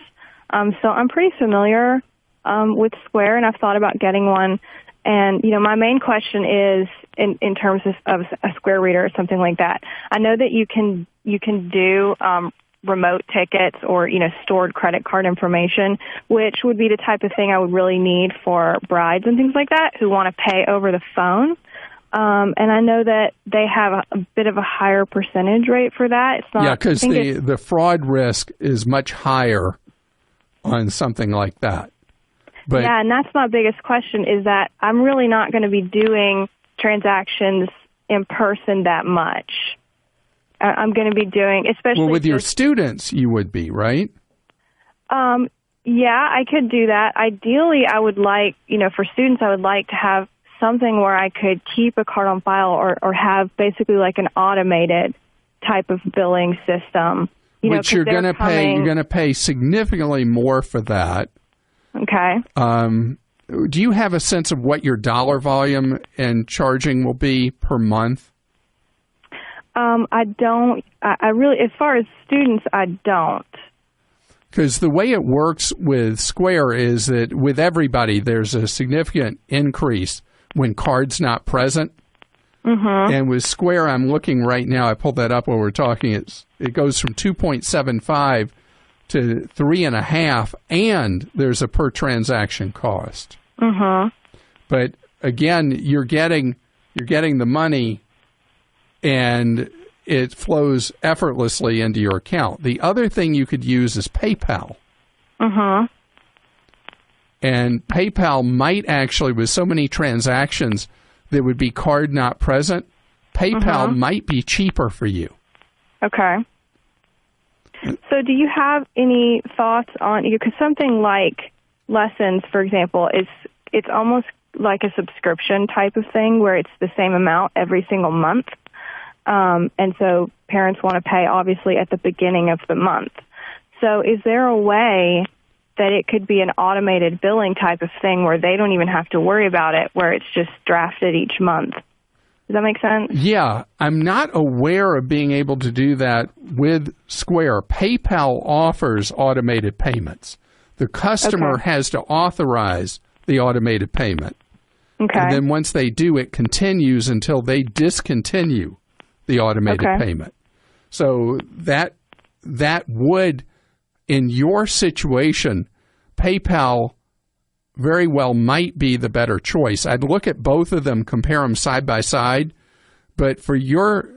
Speaker 12: so I'm pretty familiar with Square, and I've thought about getting one. And, my main question is, in terms of a Square reader or something like that, I know that you can do remote tickets or, stored credit card information, which would be the type of thing I would really need for brides and things like that who want to pay over the phone. And I know that they have a bit of a higher percentage rate for that. It's not,
Speaker 1: because the fraud risk is much higher on something like that. But,
Speaker 12: yeah, and that's my biggest question, is that I'm really not going to be doing transactions in person that much. I'm going to be doing, especially...
Speaker 1: Well, with your students, you would be, right?
Speaker 12: Yeah, I could do that. Ideally, I would like, for students, I would like to have something where I could keep a card on file or have basically like an automated type of billing system.
Speaker 1: Which you're going to pay significantly more for that.
Speaker 12: Okay.
Speaker 1: Do you have a sense of what your dollar volume and charging will be per month?
Speaker 12: I don't. I really, as far as students, I don't.
Speaker 1: Because the way it works with Square is that with everybody, there's a significant increase when card's not present.
Speaker 12: Mm-hmm.
Speaker 1: And with Square, I'm looking right now, I pulled that up while we're talking, it goes from 2.75 to 3.5, and there's a per transaction cost.
Speaker 12: Mm-hmm.
Speaker 1: But again, you're getting the money, and it flows effortlessly into your account. The other thing you could use is PayPal.
Speaker 12: Mm-hmm.
Speaker 1: And PayPal might actually, with so many transactions that would be card not present, PayPal might be cheaper for you.
Speaker 12: Okay. So do you have any thoughts on, because something like lessons, for example, it's almost like a subscription type of thing where it's the same amount every single month. And so parents want to pay, obviously, at the beginning of the month. So is there a way that it could be an automated billing type of thing where they don't even have to worry about it, where it's just drafted each month? Does that make sense?
Speaker 1: Yeah. I'm not aware of being able to do that with Square. PayPal offers automated payments. The customer has to authorize the automated payment.
Speaker 12: Okay.
Speaker 1: And then once they do, it continues until they discontinue the automated payment. So that would, in your situation, PayPal very well might be the better choice. I'd look at both of them, compare them side by side, but for your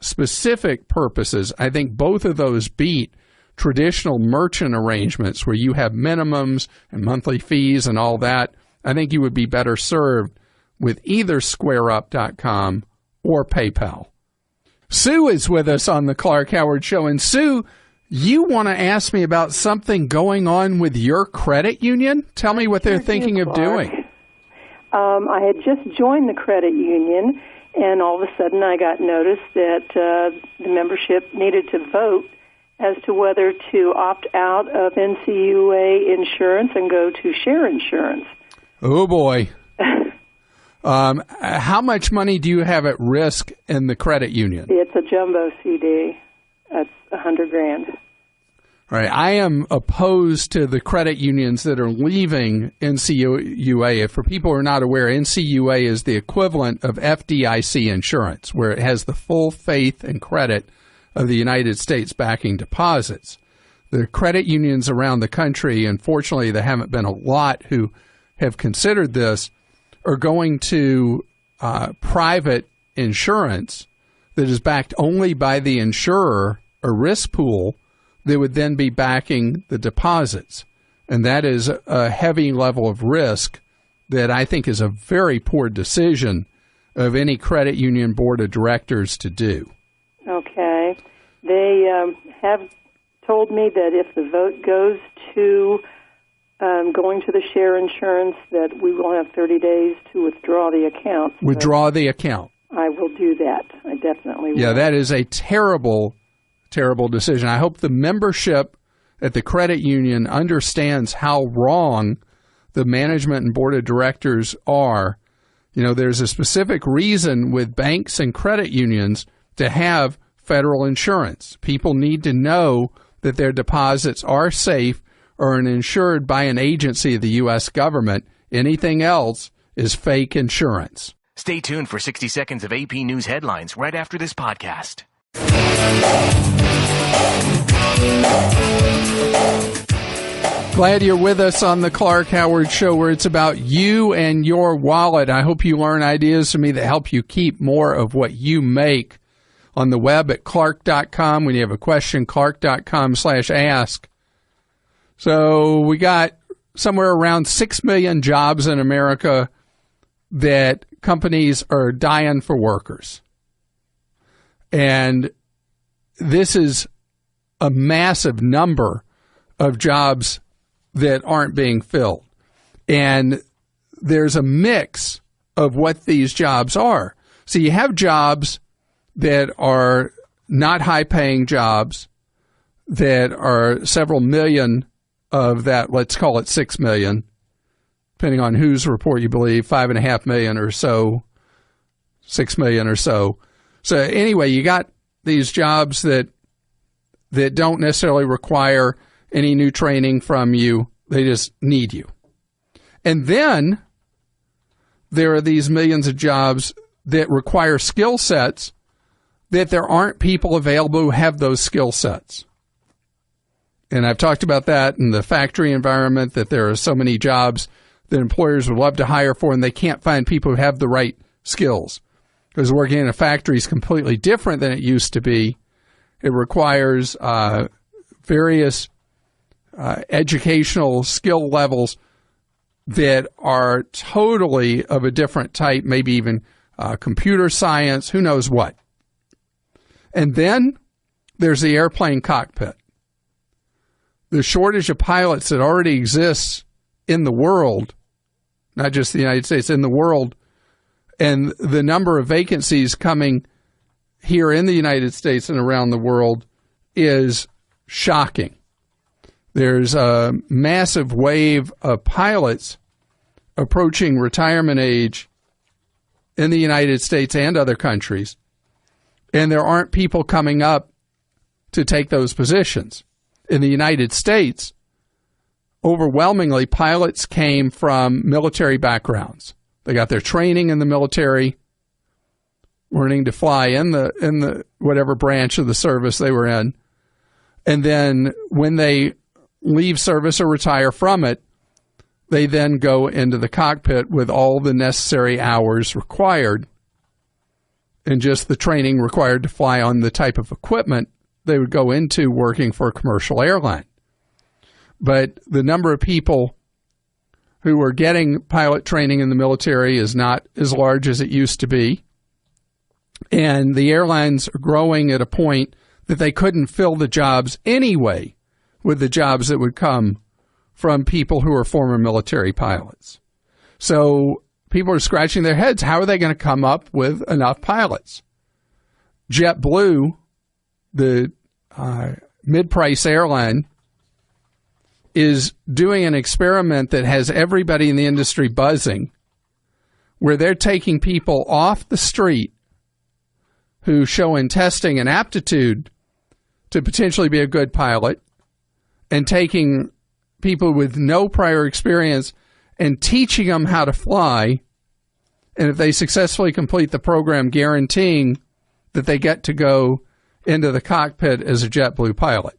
Speaker 1: specific purposes, I think both of those beat traditional merchant arrangements where you have minimums and monthly fees and all that. I think you would be better served with either SquareUp.com or PayPal. Sue is with us on the Clark Howard Show. And Sue, you want to ask me about something going on with your credit union? Tell me what they're thinking of doing.
Speaker 13: I had just joined the credit union, and all of a sudden I got notice that the membership needed to vote as to whether to opt out of NCUA insurance and go to share insurance.
Speaker 1: Oh, boy. How much money do you have at risk in the credit union?
Speaker 13: It's a jumbo CD. That's $100,000.
Speaker 1: All right. I am opposed to the credit unions that are leaving NCUA. For people who are not aware, NCUA is the equivalent of FDIC insurance, where it has the full faith and credit of the United States backing deposits. The credit unions around the country, unfortunately, there haven't been a lot who have considered this, are going to private insurance that is backed only by the insurer, a risk pool that would then be backing the deposits. And that is a heavy level of risk that I think is a very poor decision of any credit union board of directors to do.
Speaker 13: Okay. They have told me that if the vote goes to going to the share insurance, that we will have 30 days to withdraw the account.
Speaker 1: Withdraw the account.
Speaker 13: I will do that. I definitely will.
Speaker 1: Yeah, that is a terrible, terrible decision. I hope the membership at the credit union understands how wrong the management and board of directors are. You know, there's a specific reason with banks and credit unions to have federal insurance. People need to know that their deposits are safe or insured by an agency of the U.S. government. Anything else is fake insurance.
Speaker 6: Stay tuned for 60 seconds of AP News headlines right after this podcast.
Speaker 1: Glad you're with us on the Clark Howard Show, where it's about you and your wallet. I hope you learn ideas from me that help you keep more of what you make. On the web at clark.com. When you have a question, clark.com/ask. So we got somewhere around 6 million jobs in America that companies are dying for workers. And this is a massive number of jobs that aren't being filled. And there's a mix of what these jobs are. So you have jobs that are not high-paying jobs that are several million of that, let's call it 6 million, depending on whose report you believe, 5.5 million or so, 6 million or so. So anyway, you got these jobs that don't necessarily require any new training from you. They just need you. And then there are these millions of jobs that require skill sets that there aren't people available who have those skill sets. And I've talked about that in the factory environment, that there are so many jobs that employers would love to hire for, and they can't find people who have the right skills. Because working in a factory is completely different than it used to be. It requires various educational skill levels that are totally of a different type, maybe even computer science, who knows what. And then there's the airplane cockpit. The shortage of pilots that already exists in the world, not just the United States, in the world, and the number of vacancies coming here in the United States and around the world is shocking. There's a massive wave of pilots approaching retirement age in the United States and other countries, and there aren't people coming up to take those positions. In the United States, overwhelmingly, pilots came from military backgrounds. They got their training in the military, learning to fly in the whatever branch of the service they were in. And then when they leave service or retire from it, they then go into the cockpit with all the necessary hours required and just the training required to fly on the type of equipment they would go into working for a commercial airline. But the number of people who are getting pilot training in the military is not as large as it used to be. And the airlines are growing at a point that they couldn't fill the jobs anyway with the jobs that would come from people who are former military pilots. So people are scratching their heads. How are they going to come up with enough pilots? JetBlue, the mid-price airline, is doing an experiment that has everybody in the industry buzzing, where they're taking people off the street who show in testing an aptitude to potentially be a good pilot, and taking people with no prior experience and teaching them how to fly, and if they successfully complete the program, guaranteeing that they get to go into the cockpit as a JetBlue pilot.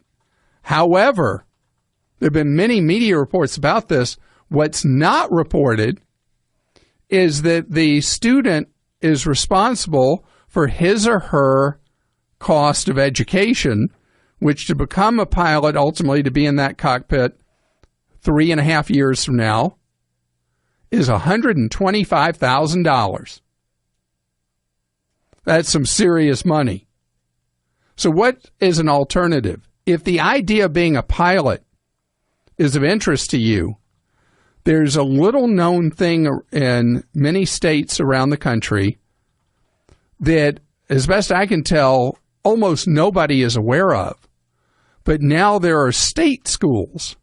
Speaker 1: However, there have been many media reports about this. What's not reported is that the student is responsible for his or her cost of education, which to become a pilot, ultimately to be in that cockpit 3.5 years from now, is $125,000. That's some serious money. So what is an alternative? If the idea of being a pilot is of interest to you, there's a little known thing in many states around the country that, as best I can tell, almost nobody is aware of. But now there are state schools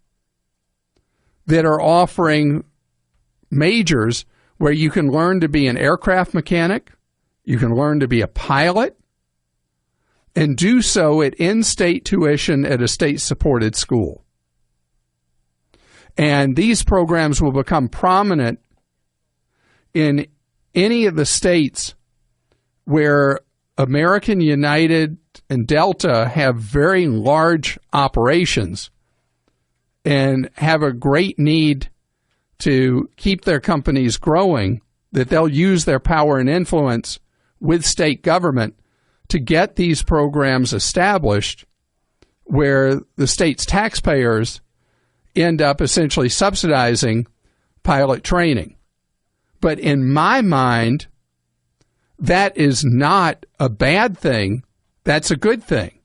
Speaker 1: that are offering majors where you can learn to be an aircraft mechanic, you can learn to be a pilot, and do so at in-state tuition at a state-supported school. And these programs will become prominent in any of the states where American, United, and Delta have very large operations and have a great need to keep their companies growing, that they'll use their power and influence with state government to get these programs established where the state's taxpayers end up essentially subsidizing pilot training. But in my mind, that is not a bad thing. That's a good thing.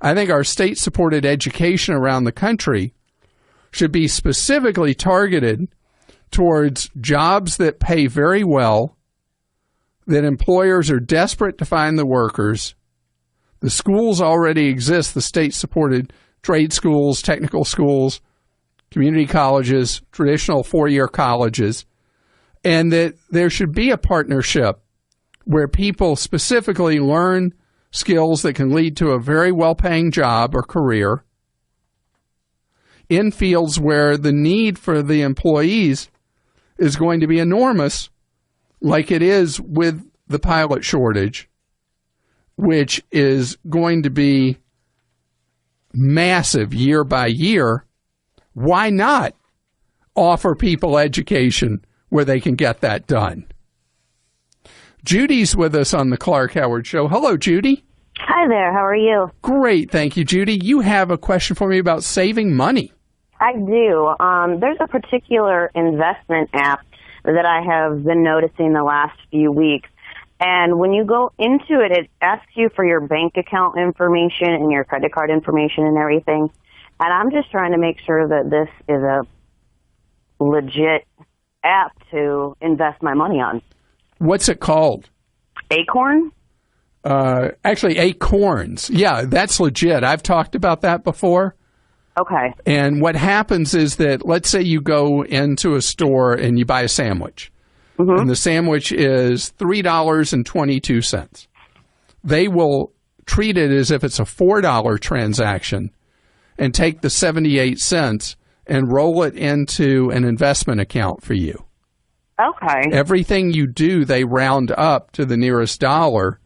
Speaker 1: I think our state-supported education around the country should be specifically targeted towards jobs that pay very well, that employers are desperate to find the workers. The schools already exist, the state-supported trade schools, technical schools, community colleges, traditional four-year colleges, and that there should be a partnership where people specifically learn skills that can lead to a very well-paying job or career in fields where the need for the employees is going to be enormous, like it is with the pilot shortage, which is going to be massive year by year. Why not offer people education where they can get that done? Judy's with us on the Clark Howard Show. Hello, Judy.
Speaker 14: Hi there. How are you?
Speaker 1: Great. Thank you, Judy. You have a question for me about saving money.
Speaker 14: I do. There's a particular investment app that I have been noticing the last few weeks. And when you go into it, it asks you for your bank account information and your credit card information and everything. And I'm just trying to make sure that this is a legit app to invest my money on.
Speaker 1: What's it called?
Speaker 14: Acorn?
Speaker 1: Actually, Acorns. Yeah, that's legit. I've talked about that before.
Speaker 14: Okay.
Speaker 1: And what happens is that, let's say you go into a store and you buy a sandwich. Mm-hmm. And the sandwich is $3.22. They will treat it as if it's a $4 transaction and take the 78 cents and roll it into an investment account for you.
Speaker 14: Okay.
Speaker 1: Everything you do, they round up to the nearest dollar.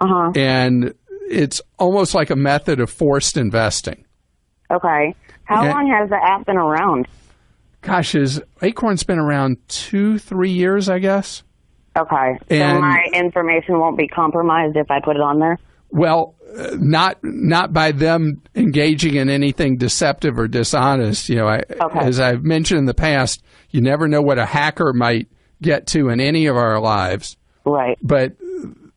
Speaker 14: Uh-huh.
Speaker 1: And it's almost like a method of forced investing.
Speaker 14: Okay. How long has the app been around?
Speaker 1: Gosh, Acorn's been around 2-3 years, I guess.
Speaker 14: Okay. So my information won't be compromised if I put it on there?
Speaker 1: Well, not by them engaging in anything deceptive or dishonest. You know, as I've mentioned in the past, you never know what a hacker might get to in any of our lives.
Speaker 14: Right.
Speaker 1: But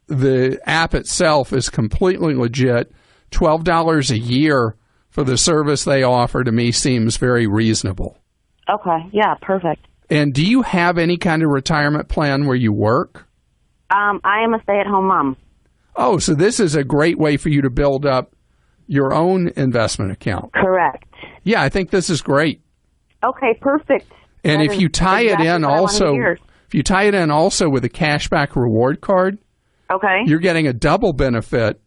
Speaker 1: the app itself is completely legit. $12 a year for the service they offer to me seems very reasonable.
Speaker 14: Okay. Yeah, perfect.
Speaker 1: And do you have any kind of retirement plan where you work?
Speaker 14: I am a stay-at-home mom.
Speaker 1: Oh, so this is a great way for you to build up your own investment account.
Speaker 14: Correct.
Speaker 1: Yeah, I think this is great.
Speaker 14: Okay, perfect.
Speaker 1: And if you tie it in also, with a cashback reward card,
Speaker 14: okay,
Speaker 1: you're getting a double benefit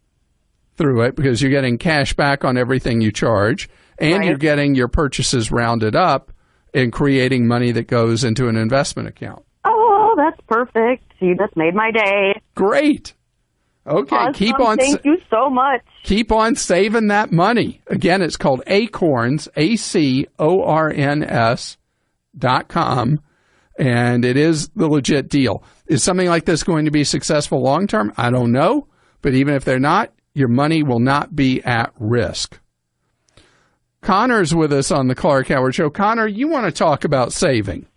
Speaker 1: through it because you're getting cash back on everything you charge, and you're getting your purchases rounded up and creating money that goes into an investment account.
Speaker 14: Oh, that's perfect. You just made my day.
Speaker 1: Great. Okay,
Speaker 14: awesome. Thank you so much.
Speaker 1: Keep on saving that money. Again, it's called Acorns, ACORNS.com, and it is the legit deal. Is something like this going to be successful long term? I don't know, but even if they're not, your money will not be at risk. Connor's with us on the Clark Howard Show. Connor, you want to talk about saving?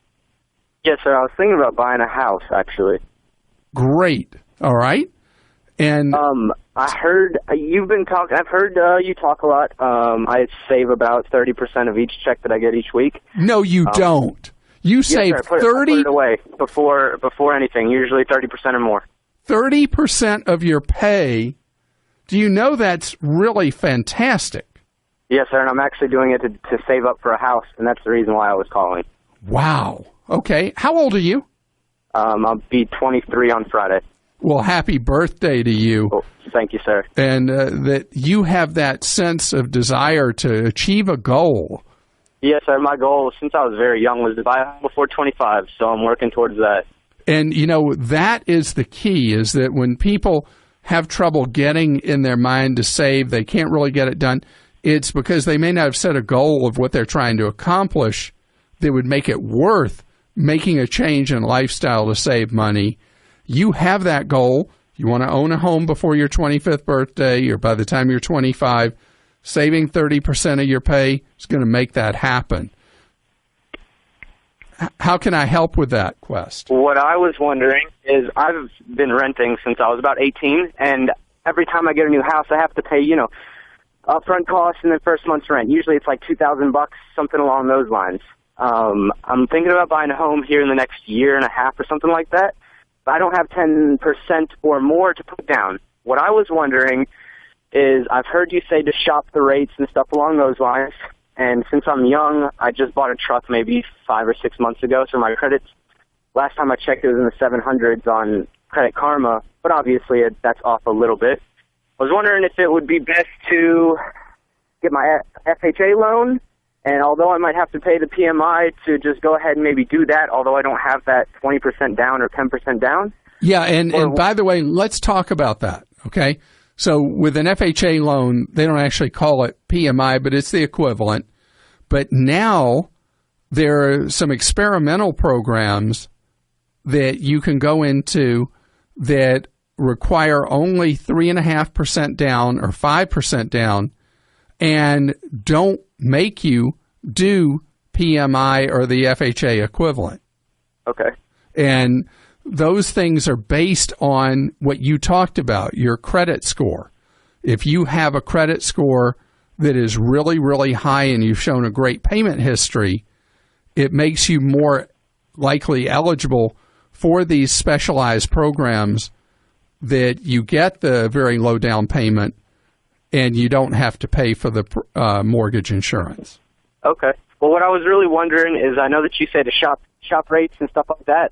Speaker 15: Yes, sir. I was thinking about buying a house, actually.
Speaker 1: Great. All right. And
Speaker 15: I heard you've been talking. I've heard you talk a lot. I save about 30% of each check that I get each week.
Speaker 1: No, you don't. You save
Speaker 15: yes, sir. I put it away before anything, usually 30% or more.
Speaker 1: 30% of your pay. Do you know that's really fantastic?
Speaker 15: Yes, sir, and I'm actually doing it to save up for a house, and that's the reason why I was calling.
Speaker 1: Wow. Okay. How old are you?
Speaker 15: I'll be 23 on Friday.
Speaker 1: Well, happy birthday to you.
Speaker 15: Oh, thank you, sir.
Speaker 1: And that you have that sense of desire to achieve a goal.
Speaker 15: Yes, sir. My goal since I was very young was to buy a home before 25, so I'm working towards that.
Speaker 1: And, that is the key, is that when people have trouble getting in their mind to save, they can't really get it done, it's because they may not have set a goal of what they're trying to accomplish that would make it worth making a change in lifestyle to save money. You have that goal. You want to own a home before your 25th birthday or by the time you're 25. Saving 30% of your pay is going to make that happen. How can I help with that, Quest?
Speaker 15: What I was wondering is I've been renting since I was about 18, and every time I get a new house, I have to pay, upfront costs and then first month's rent. Usually it's like $2,000, something along those lines. I'm thinking about buying a home here in the next year and a half or something like that, but I don't have 10% or more to put down. What I was wondering is I've heard you say to shop the rates and stuff along those lines, and since I'm young, I just bought a truck maybe 5 or 6 months ago, so my credit's, last time I checked, it was in the 700s on Credit Karma, but obviously that's off a little bit. I was wondering if it would be best to get my FHA loan, and although I might have to pay the PMI, to just go ahead and maybe do that, although I don't have that 20% down or 10% down.
Speaker 1: Yeah, and by the way, let's talk about that, okay? So with an FHA loan, they don't actually call it PMI, but it's the equivalent. But now there are some experimental programs that you can go into that require only 3.5% down or 5% down and don't make you do PMI or the FHA equivalent.
Speaker 15: Okay.
Speaker 1: And those things are based on what you talked about, your credit score. If you have a credit score that is really, really high and you've shown a great payment history, it makes you more likely eligible for these specialized programs that you get the very low down payment and you don't have to pay for the mortgage insurance.
Speaker 15: Okay. Well, what I was really wondering is, I know that you said to shop rates and stuff like that.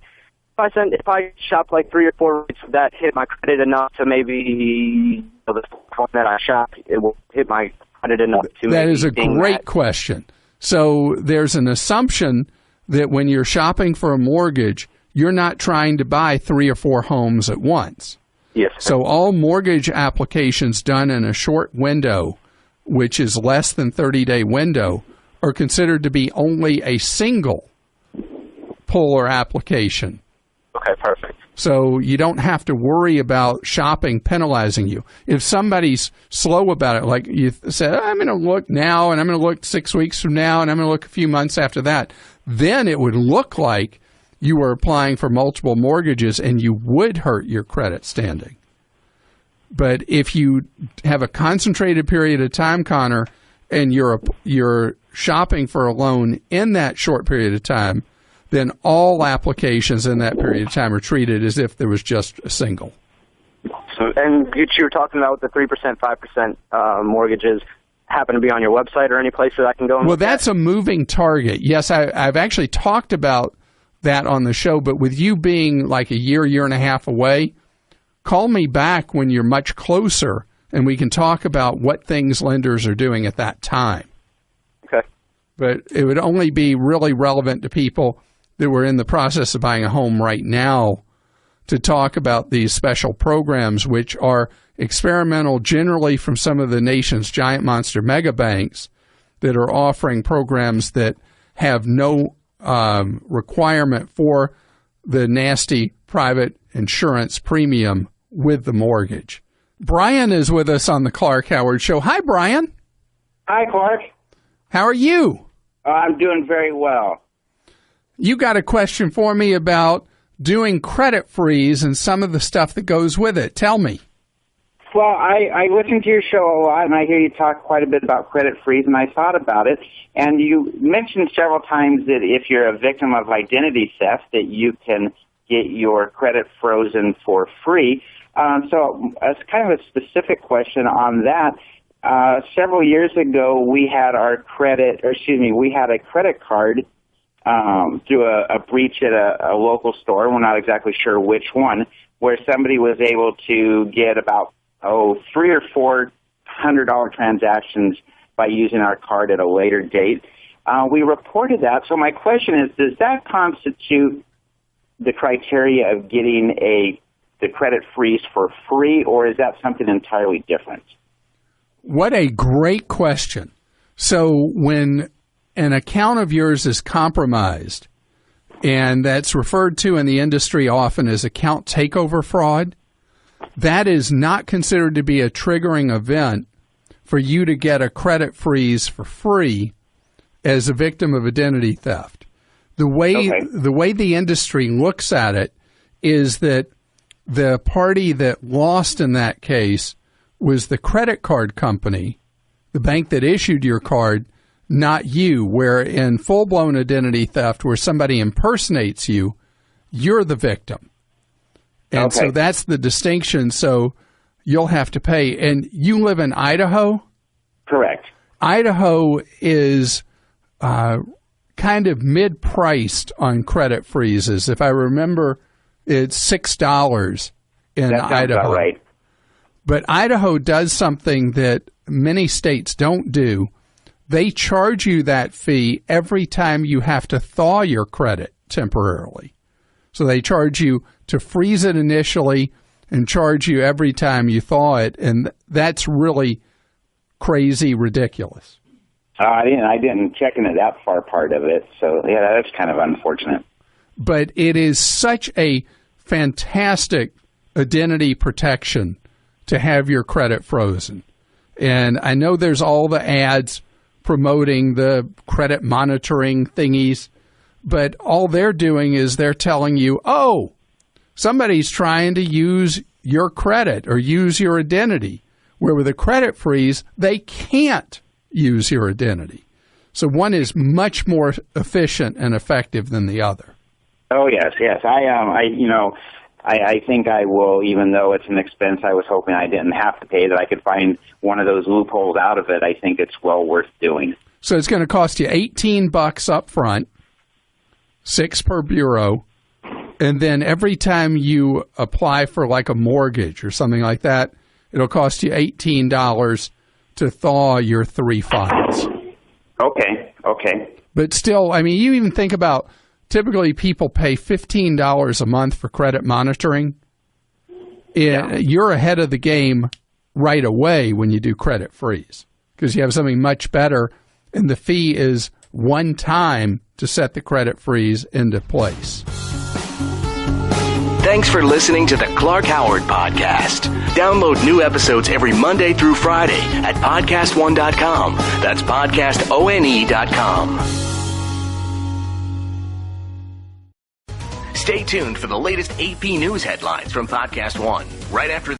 Speaker 15: If I shop like 3 or 4 rates, would that hit my credit enough to maybe the one that I shop, it will hit my credit enough to maybe? That
Speaker 1: is a great question. So there's an assumption that when you're shopping for a mortgage, you're not trying to buy 3 or 4 homes at once.
Speaker 15: Yes.
Speaker 1: So all mortgage applications done in a short window, which is less than 30-day window, are considered to be only a single pull or application.
Speaker 15: Okay, perfect.
Speaker 1: So you don't have to worry about shopping penalizing you. If somebody's slow about it, like you said, I'm going to look now and I'm going to look 6 weeks from now and I'm going to look a few months after that, then it would look like you were applying for multiple mortgages and you would hurt your credit standing. But if you have a concentrated period of time, Connor, and you're shopping for a loan in that short period of time, then all applications in that period of time are treated as if there was just a single.
Speaker 15: So, and you were talking about the 3%, 5% mortgages happen to be on your website or any place that I can go and
Speaker 1: Well, that's a moving target. Yes, I've actually talked about that on the show, but with you being like a year and a half away, call me back when you're much closer and we can talk about what things lenders are doing at that time.
Speaker 15: Okay.
Speaker 1: But it would only be really relevant to people that were in the process of buying a home right now to talk about these special programs, which are experimental generally from some of the nation's giant monster mega banks that are offering programs that have no requirement for the nasty private insurance premium with the mortgage. Brian is with us on the Clark Howard Show. Hi, Brian.
Speaker 16: Hi, Clark.
Speaker 1: How are you?
Speaker 16: I'm doing very well.
Speaker 1: You got a question for me about doing credit freeze and some of the stuff that goes with it. Tell me.
Speaker 16: Well, I listen to your show a lot, and I hear you talk quite a bit about credit freeze, and I thought about it. And you mentioned several times that if you're a victim of identity theft, that you can get your credit frozen for free. So as kind of a specific question on that, several years ago we had a credit card through a breach at a local store. We're not exactly sure which one, where somebody was able to get about $300 or $400 transactions by using our card at a later date. We reported that. So my question is, does that constitute the criteria of getting the credit freeze for free, or is that something entirely different?
Speaker 1: What a great question. So when an account of yours is compromised, and that's referred to in the industry often as account takeover fraud, that is not considered to be a triggering event for you to get a credit freeze for free as a victim of identity theft. The way the industry looks at it is that the party that lost in that case was the credit card company, the bank that issued your card, not you, where in full-blown identity theft where somebody impersonates you, you're the victim. And so that's the distinction. So you'll have to pay. And you live in Idaho?
Speaker 16: Correct.
Speaker 1: Idaho is kind of mid-priced on credit freezes. If I remember, it's $6 in Idaho.
Speaker 16: About right.
Speaker 1: But Idaho does something that many states don't do. They charge you that fee every time you have to thaw your credit temporarily. So they charge you to freeze it initially and charge you every time you thaw it, and that's really crazy ridiculous.
Speaker 16: I didn't check into that far part of it, so yeah, that's kind of unfortunate.
Speaker 1: But it is such a fantastic identity protection to have your credit frozen. And I know there's all the ads promoting the credit monitoring thingies, but all they're doing is they're telling you, oh, somebody's trying to use your credit or use your identity, where with a credit freeze, they can't use your identity. So one is much more efficient and effective than the other.
Speaker 16: Oh, yes. I think I will, even though it's an expense I was hoping I didn't have to pay, that I could find one of those loopholes out of it. I think it's well worth doing.
Speaker 1: So it's going to cost you $18 up front, $6 per bureau, and then every time you apply for like a mortgage or something like that, it'll cost you $18 to thaw your 3 files.
Speaker 16: Okay.
Speaker 1: But still, I mean, you even think about, typically people pay $15 a month for credit monitoring. You're ahead of the game right away when you do credit freeze because you have something much better, and the fee is one time to set the credit freeze into place.
Speaker 6: Thanks for listening to the Clark Howard Podcast. Download new episodes every Monday through Friday at podcastone.com. That's podcastone.com. Stay tuned for the latest AP news headlines from Podcast One right after